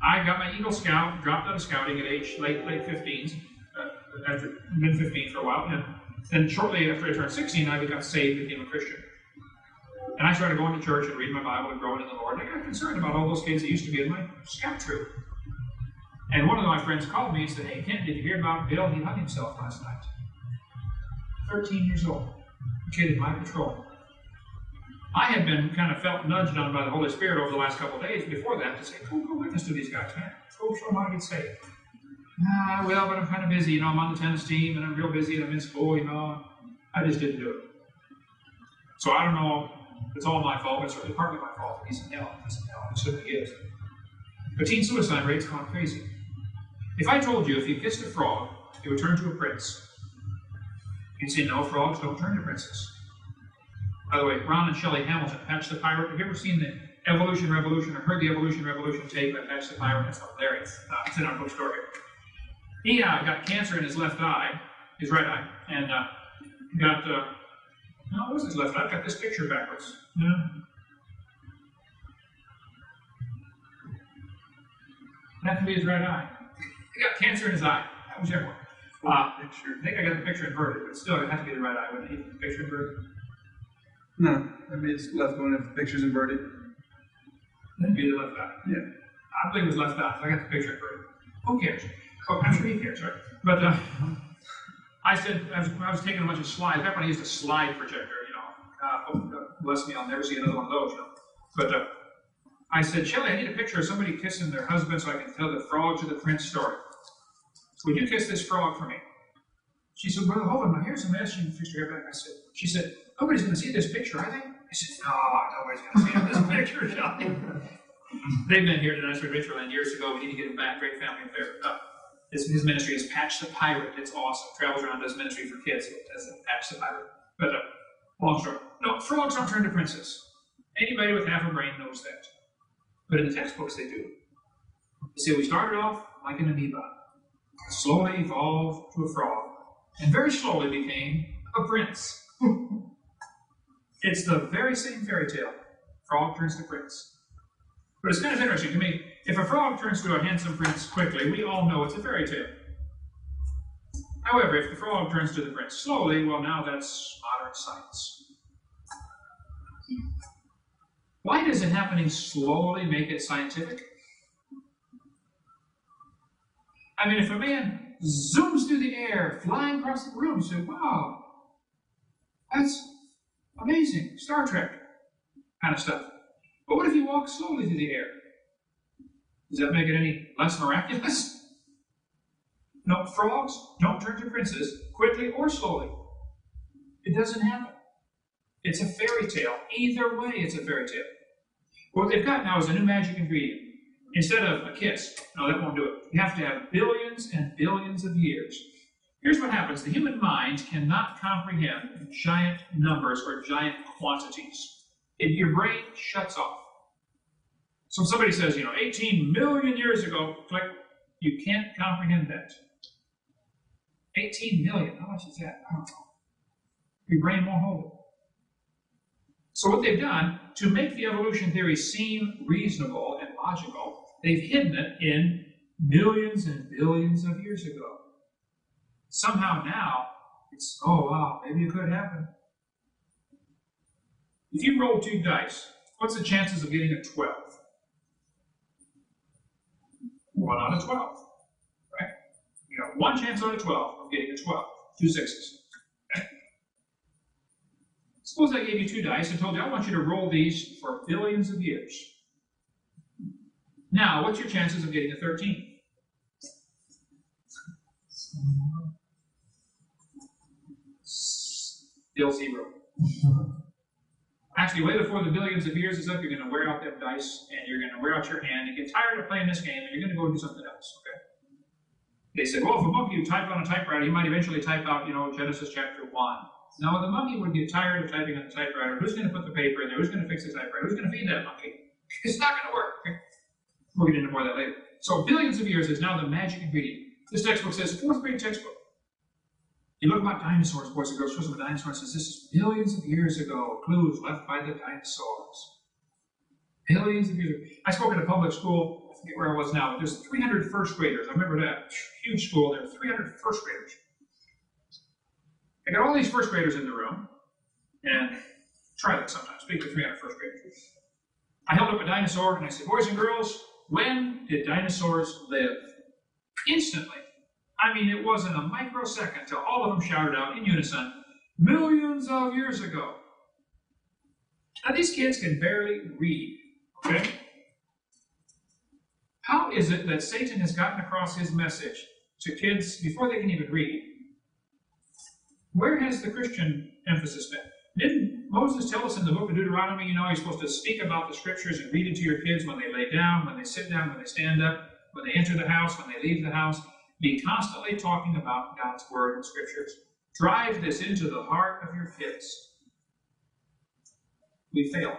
I got my Eagle Scout, dropped out of scouting at age late 15s, after been 15 for a while, and then shortly after I turned 16, I got saved and became a Christian. And I started going to church and reading my Bible and growing in the Lord. And I got concerned about all those kids that used to be in my scout troop. And one of my friends called me and said, "Hey, Kent, did you hear about Bill? He hung himself last night." 13 years old. A kid in my patrol. I had been felt nudged on by the Holy Spirit over the last couple of days before that to say, go witness to these guys, man. Go show them how to get saved. I will, but I'm kind of busy. I'm on the tennis team, and I'm real busy, and I'm in school, I just didn't do it. So I don't know if it's all my fault, but it's certainly partly my fault. He's in hell. It certainly is. But teen suicide rates gone crazy. If I told you if you kissed a frog, it would turn to a prince, you'd say, no, frogs don't turn to princes. By the way, Ron and Shelley Hamilton, Patch the Pirate. Have you ever seen the Evolution Revolution or heard the Evolution Revolution tape by Patch the Pirate? That's hilarious. It's in our bookstore here. He got cancer in his left eye, his right eye, and got, no, it wasn't his left eye. I've got this picture backwards. No. That could be his right eye. He got cancer in his eye. That was everyone. I think I got the picture inverted, but still, it had to be the right eye, wouldn't it? The picture inverted? No, maybe it's left one if the picture's inverted. That'd be the left eye. Yeah. I believe it was left eye, so I got the picture inverted. Who cares? Oh, I'm sure he cares, right? But I said, I was taking a bunch of slides. Back when I used a slide projector, God bless me, I'll never see another one of those, But I said, Shelley, I need a picture of somebody kissing their husband so I can tell the frog to the prince story. Would you kiss this frog for me? She said, Brother Hovind, my hair's a mess. She fixed her hair back. She said, nobody's going to see this picture, are they? I said, no, nobody's going to see this picture, Shelley. They've been here tonight for Richland years ago. We need to get them back. Great family affair. His ministry is Patch the Pirate. It's awesome. Travels around, does ministry for kids. As Patch the Pirate. But long story. No, frogs don't turn to princes. Anybody with half a brain knows that. But in the textbooks, they do. You see, we started off like an amoeba, slowly evolved to a frog, and very slowly became a prince. It's the very same fairy tale. Frog turns to prince. But it's kind of interesting to me. If a frog turns to a handsome prince quickly, we all know it's a fairy tale. However, if the frog turns to the prince slowly, well, now that's modern science. Why does it happening slowly make it scientific? I mean, if a man zooms through the air, flying across the room, say, wow, that's amazing, Star Trek kind of stuff. But what if he walks slowly through the air? Does that make it any less miraculous? No, frogs don't turn to princes quickly or slowly. It doesn't happen. It's a fairy tale. Either way, it's a fairy tale. What they've got now is a new magic ingredient. Instead of a kiss, no, that won't do it. You have to have billions and billions of years. Here's what happens. The human mind cannot comprehend giant numbers or giant quantities. Your brain shuts off. So somebody says, 18 million years ago, click, you can't comprehend that. 18 million, how much is that? I don't know. Your brain won't hold it. So what they've done, to make the evolution theory seem reasonable and logical, they've hidden it in millions and billions of years ago. somehow now, it's, oh wow, maybe it could happen. If you roll 2 dice, what's the chances of getting a 12? 1 out of 12, right? You got 1 chance out of 12 of getting a 12, 2 sixes. Okay? Suppose I gave you 2 dice and told you I want you to roll these for billions of years. Now, what's your chances of getting a 13? Still 0. Actually, way before the billions of years is up, you're going to wear out them dice, and you're going to wear out your hand, and get tired of playing this game, and you're going to go do something else, okay? They said, well, if a monkey would type on a typewriter, he might eventually type out, Genesis chapter 1. Now, the monkey would get tired of typing on the typewriter. Who's going to put the paper in there? Who's going to fix the typewriter? Who's going to feed that monkey? It's not going to work, okay? We'll get into more of that later. So, billions of years is now the magic ingredient. This textbook says, 4th grade textbook. You look about dinosaurs, boys and girls, shows them a dinosaur and says, this is billions of years ago, clues left by the dinosaurs. Billions of years ago. I spoke at a public school, I forget where I was now, but there's 300 first graders. I remember that. Huge school, there were 300 first graders. I got all these first graders in the room, and try that sometime, speak to 300 first graders. I held up a dinosaur, and I said, boys and girls, when did dinosaurs live? Instantly. I mean, it wasn't a microsecond till all of them shouted out in unison, millions of years ago. Now, these kids can barely read, okay? How is it that Satan has gotten across his message to kids before they can even read? Where has the Christian emphasis been? Didn't Moses tell us in the book of Deuteronomy, you're supposed to speak about the scriptures and read it to your kids when they lay down, when they sit down, when they stand up, when they enter the house, when they leave the house? Be constantly talking about God's word and scriptures. Drive this into the heart of your kids. We failed.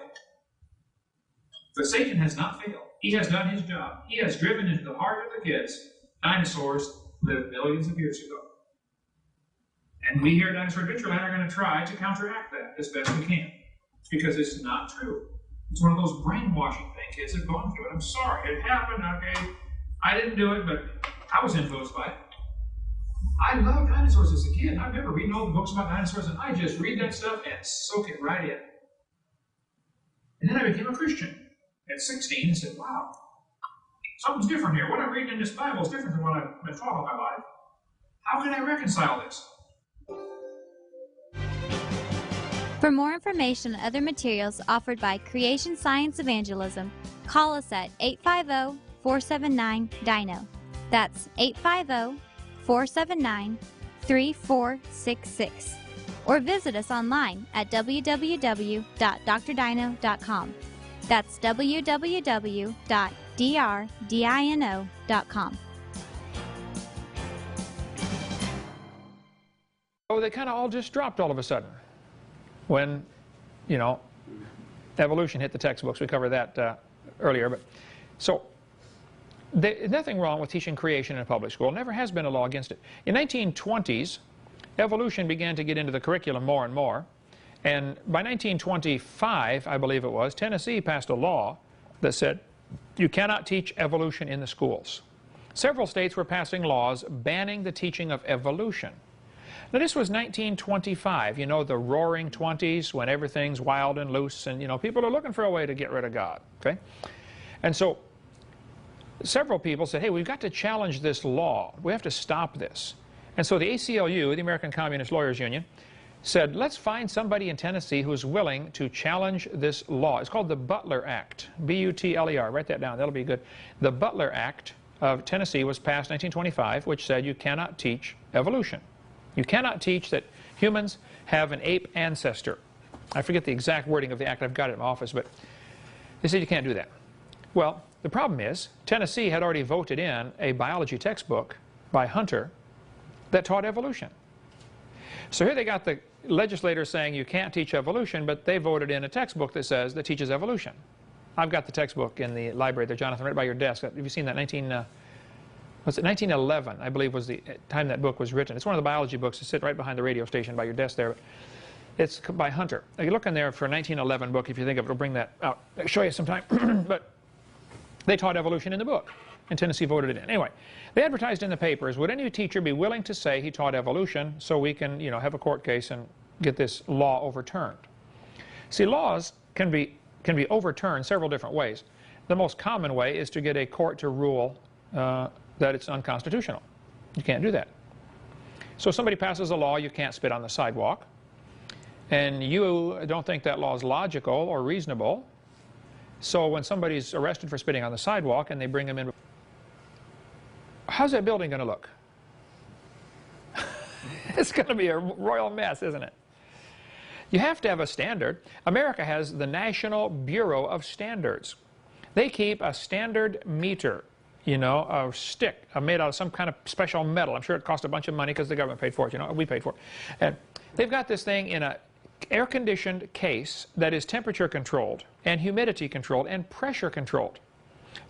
But Satan has not failed. He has done his job. He has driven into the heart of the kids. Dinosaurs lived millions of years ago. And we here at Dinosaur Adventureland are going to try to counteract that as best we can. Because it's not true. It's one of those brainwashing things kids have gone through. And I'm sorry, it happened, okay? I didn't do it, but I was influenced by it. I loved dinosaurs as a kid. I remember reading all the books about dinosaurs, and I just read that stuff and soak it right in. And then I became a Christian at 16 and said, wow, something's different here. What I'm reading in this Bible is different than what I've been taught all my life. How can I reconcile this? For more information and other materials offered by Creation Science Evangelism, call us at 850-479-DINO. That's 850-479-3466. Or visit us online at www.drdino.com. That's www.drdino.com. Oh, they kind of all just dropped all of a sudden when, evolution hit the textbooks. We covered that earlier. But so there's nothing wrong with teaching creation in a public school. Never has been a law against it. In 1920s, evolution began to get into the curriculum more and more. And by 1925, I believe it was, Tennessee passed a law that said you cannot teach evolution in the schools. Several states were passing laws banning the teaching of evolution. Now, this was 1925, the roaring 20s when everything's wild and loose and, people are looking for a way to get rid of God, okay? And so several people said, hey, we've got to challenge this law. We have to stop this. And so the ACLU, the American Communist Lawyers Union, said, let's find somebody in Tennessee who's willing to challenge this law. It's called the Butler Act, B-U-T-L-E-R. Write that down. That'll be good. The Butler Act of Tennessee was passed in 1925, which said you cannot teach evolution. You cannot teach that humans have an ape ancestor. I forget the exact wording of the act. I've got it in my office, but they said you can't do that. Well, the problem is Tennessee had already voted in a biology textbook by Hunter that taught evolution. So here they got the legislators saying you can't teach evolution, but they voted in a textbook that says that teaches evolution. I've got the textbook in the library there, Jonathan, right by your desk. Have you seen that? 1911, I believe, was the time that book was written. It's one of the biology books that sit right behind the radio station by your desk there. It's by Hunter. Now, you look in there for a 1911 book, if you think of it, it'll bring that out. I'll show you sometime. But they taught evolution in the book. and Tennessee voted it in. Anyway, they advertised in the papers, would any teacher be willing to say he taught evolution so we can, have a court case and get this law overturned? See, laws can be overturned several different ways. The most common way is to get a court to rule that it's unconstitutional. You can't do that. So somebody passes a law, you can't spit on the sidewalk, and you don't think that law is logical or reasonable. So when somebody's arrested for spitting on the sidewalk and they bring him in, how's that building going to look? It's going to be a royal mess, isn't it? You have to have a standard. America has the National Bureau of Standards. They keep a standard meter, a stick made out of some kind of special metal. I'm sure it cost a bunch of money because the government paid for it, we paid for it. And they've got this thing in an air-conditioned case that is temperature controlled and humidity controlled and pressure controlled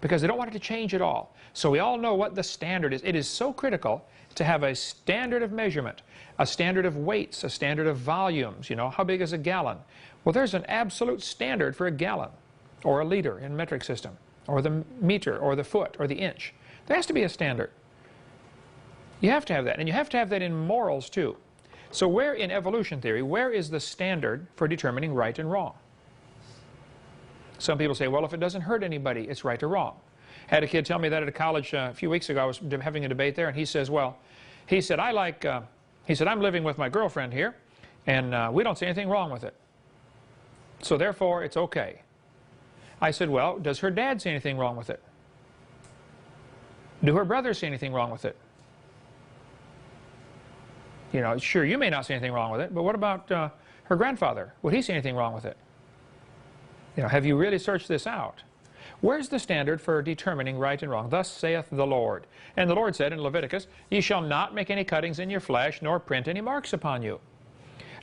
because they don't want it to change at all. So we all know what the standard is. It is so critical to have a standard of measurement, a standard of weights, a standard of volumes. How big is a gallon? Well, there's an absolute standard for a gallon or a liter in metric system, or the meter or the foot or the inch. There has to be a standard. You have to have that, and you have to have that in morals too. So where in evolution theory, where is the standard for determining right and wrong? Some people say, well, if it doesn't hurt anybody, it's right or wrong. I had a kid tell me that at a college a few weeks ago. I was having a debate there, and he says, well, he said, I'm living with my girlfriend here, and we don't see anything wrong with it. So therefore, it's okay. I said, well, does her dad see anything wrong with it? Do her brothers see anything wrong with it? Sure, you may not see anything wrong with it, but what about her grandfather? Would he see anything wrong with it? Have you really searched this out? Where's the standard for determining right and wrong? Thus saith the Lord. And the Lord said in Leviticus, ye shall not make any cuttings in your flesh, nor print any marks upon you.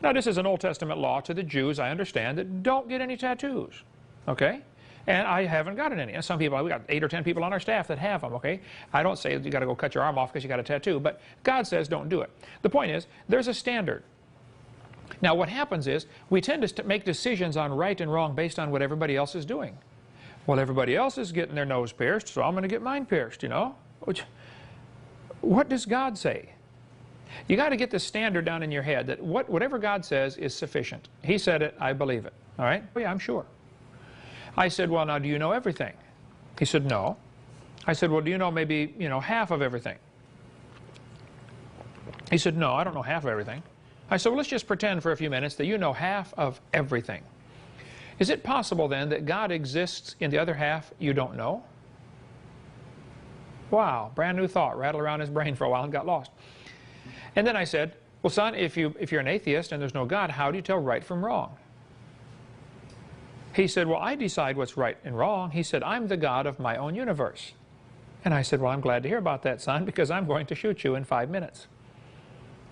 Now, this is an Old Testament law to the Jews, I understand, that don't get any tattoos. Okay? And I haven't gotten any. And some people, we got 8 or 10 people on our staff that have them, okay? I don't say you got to go cut your arm off because you got a tattoo, but God says don't do it. The point is, there's a standard. Now, what happens is, we tend to make decisions on right and wrong based on what everybody else is doing. Well, everybody else is getting their nose pierced, so I'm going to get mine pierced, What does God say? You got to get the standard down in your head that whatever God says is sufficient. He said it, I believe it. All right? Oh, yeah, I'm sure. I said, well, now, do you know everything? He said, no. I said, well, do you know maybe, half of everything? He said, no, I don't know half of everything. I said, well, let's just pretend for a few minutes that you know half of everything. Is it possible, then, that God exists in the other half you don't know? Wow, brand new thought rattled around his brain for a while and got lost. And then I said, well, son, if you're an atheist and there's no God, how do you tell right from wrong? He said, well, I decide what's right and wrong. He said, I'm the God of my own universe. And I said, well, I'm glad to hear about that, son, because I'm going to shoot you in 5 minutes.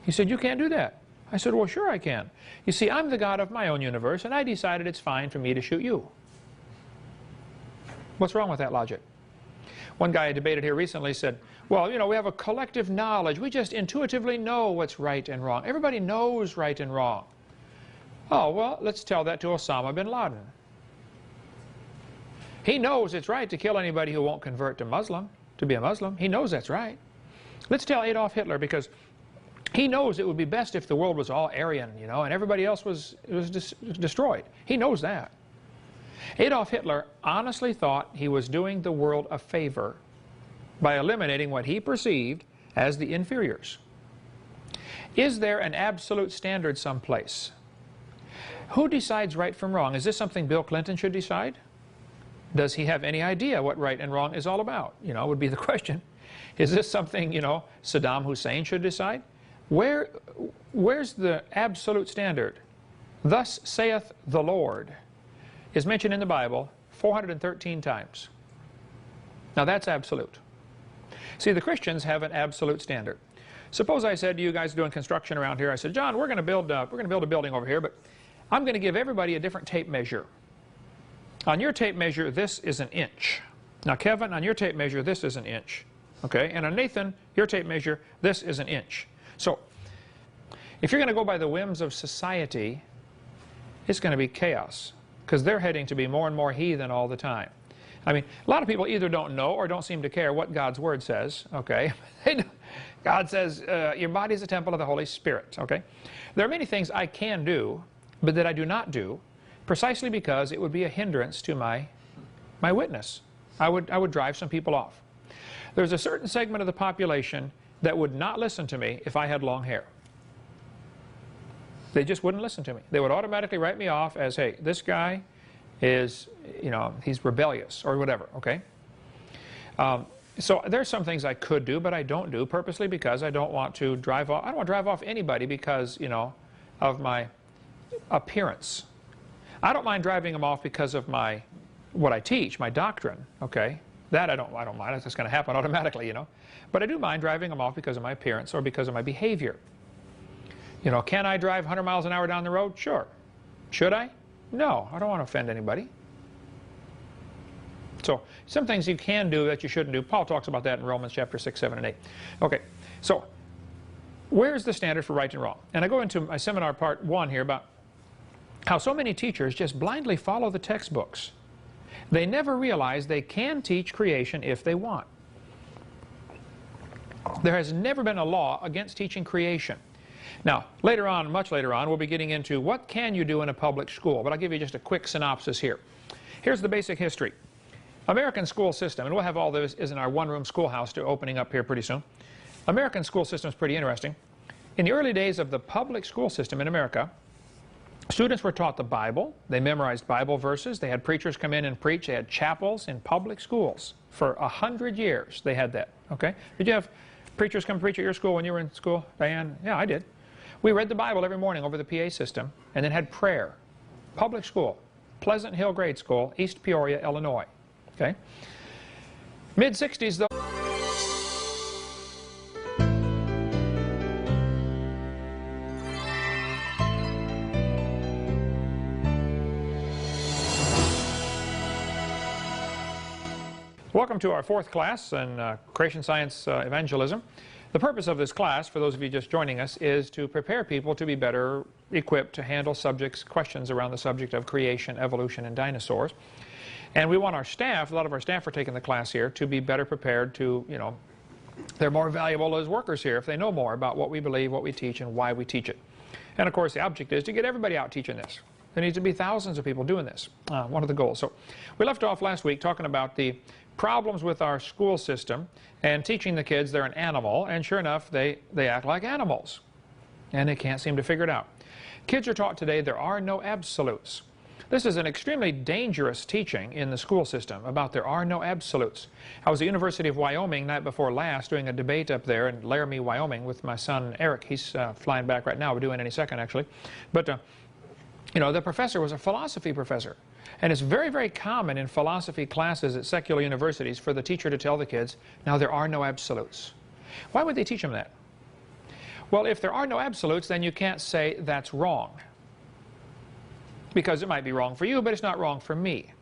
He said, you can't do that. I said, well, sure I can. You see, I'm the God of my own universe, and I decided it's fine for me to shoot you. What's wrong with that logic? One guy I debated here recently said, well, we have a collective knowledge. We just intuitively know what's right and wrong. Everybody knows right and wrong. Oh, well, let's tell that to Osama bin Laden. He knows it's right to kill anybody who won't convert to be a Muslim. He knows that's right. Let's tell Adolf Hitler, because he knows it would be best if the world was all Aryan, and everybody else was destroyed. He knows that. Adolf Hitler honestly thought he was doing the world a favor by eliminating what he perceived as the inferiors. Is there an absolute standard someplace? Who decides right from wrong? Is this something Bill Clinton should decide? Does he have any idea what right and wrong is all about? Would be the question. Is this something, Saddam Hussein should decide? Where's the absolute standard? Thus saith the Lord is mentioned in the Bible 413 times. Now that's absolute. See, the Christians have an absolute standard. Suppose I said to you guys doing construction around here, I said, John, we're going to build a building over here, but I'm going to give everybody a different tape measure. On your tape measure, this is an inch. Now, Kevin, on your tape measure, this is an inch. Okay? And on Nathan, your tape measure, this is an inch. So, if you're going to go by the whims of society, it's going to be chaos, because they're heading to be more and more heathen all the time. I mean, a lot of people either don't know or don't seem to care what God's Word says, okay? God says your body is a temple of the Holy Spirit, okay? There are many things I can do, but that I do not do, precisely because it would be a hindrance to my witness. I would drive some people off. There's a certain segment of the population that would not listen to me if I had long hair. They just wouldn't listen to me. They would automatically write me off as, hey, this guy is, you know, he's rebellious or whatever, okay? So there's some things I could do, but I don't do purposely because I don't want to drive off. I don't want to drive off anybody because, you know, of my appearance. I don't mind driving them off because of what I teach, my doctrine, okay? That I don't mind. It's just going to happen automatically, you know. But I do mind driving them off because of my appearance or because of my behavior. You know, can I drive 100 miles an hour down the road? Sure. Should I? No, I don't want to offend anybody. So, some things you can do that you shouldn't do. Paul talks about that in Romans chapter 6, 7, and 8. Okay, so where's the standard for right and wrong? And I go into my seminar part 1 here about how so many teachers just blindly follow the textbooks. They never realize they can teach creation if they want. There has never been a law against teaching creation. Now, later on, much later on, we'll be getting into what can you do in a public school, but I'll give you just a quick synopsis here. Here's the basic history. American school system, and we'll have all this is in our one-room schoolhouse to opening up here pretty soon. American school system is pretty interesting. In the early days of the public school system in America, students were taught the Bible. They memorized Bible verses. They had preachers come in and preach. They had chapels in public schools. For 100 years, they had that, okay? Did you have preachers come preach at your school when you were in school, Diane? Yeah, I did. We read the Bible every morning over the PA system and then had prayer. Public school, Pleasant Hill Grade School, East Peoria, Illinois. Okay? Mid-60s, though. Welcome to our 4th class in Creation Science Evangelism. The purpose of this class, for those of you just joining us, is to prepare people to be better equipped to handle questions around the subject of creation, evolution, and dinosaurs. And we want our staff, a lot of our staff are taking the class here, to be better prepared to, you know, they're more valuable as workers here if they know more about what we believe, what we teach, and why we teach it. And of course, the object is to get everybody out teaching this. There needs to be thousands of people doing this, one of the goals. So we left off last week talking about the problems with our school system and teaching the kids they're an animal, and sure enough, they act like animals. And they can't seem to figure it out. Kids are taught today there are no absolutes. This is an extremely dangerous teaching in the school system about there are no absolutes. I was at the University of Wyoming night before last doing a debate up there in Laramie, Wyoming with my son Eric. He's flying back right now. We're doing it any second, actually. But, you know, the professor was a philosophy professor. And it's very, very common in philosophy classes at secular universities for the teacher to tell the kids, now there are no absolutes. Why would they teach them that? Well, if there are no absolutes, then you can't say that's wrong. Because it might be wrong for you, but it's not wrong for me.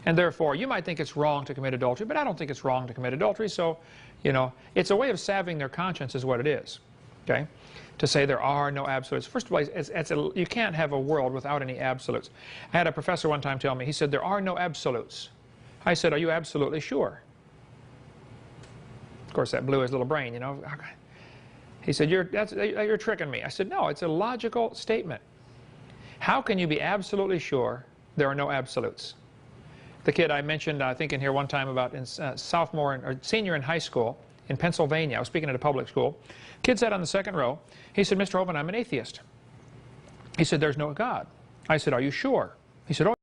And therefore, you might think it's wrong to commit adultery, but I don't think it's wrong to commit adultery. So, you know, it's a way of salving their conscience is what it is. Okay? To say there are no absolutes. First of all, you can't have a world without any absolutes. I had a professor one time tell me, he said, there are no absolutes. I said, are you absolutely sure? Of course, that blew his little brain, you know. He said, you're tricking me. I said, no, it's a logical statement. How can you be absolutely sure there are no absolutes? The kid I mentioned, I think in here one time about senior in high school in Pennsylvania. I was speaking at a public school. Kid sat on the second row. He said, Mr. Hovind, I'm an atheist. He said, there's no God. I said, are you sure? He said, oh.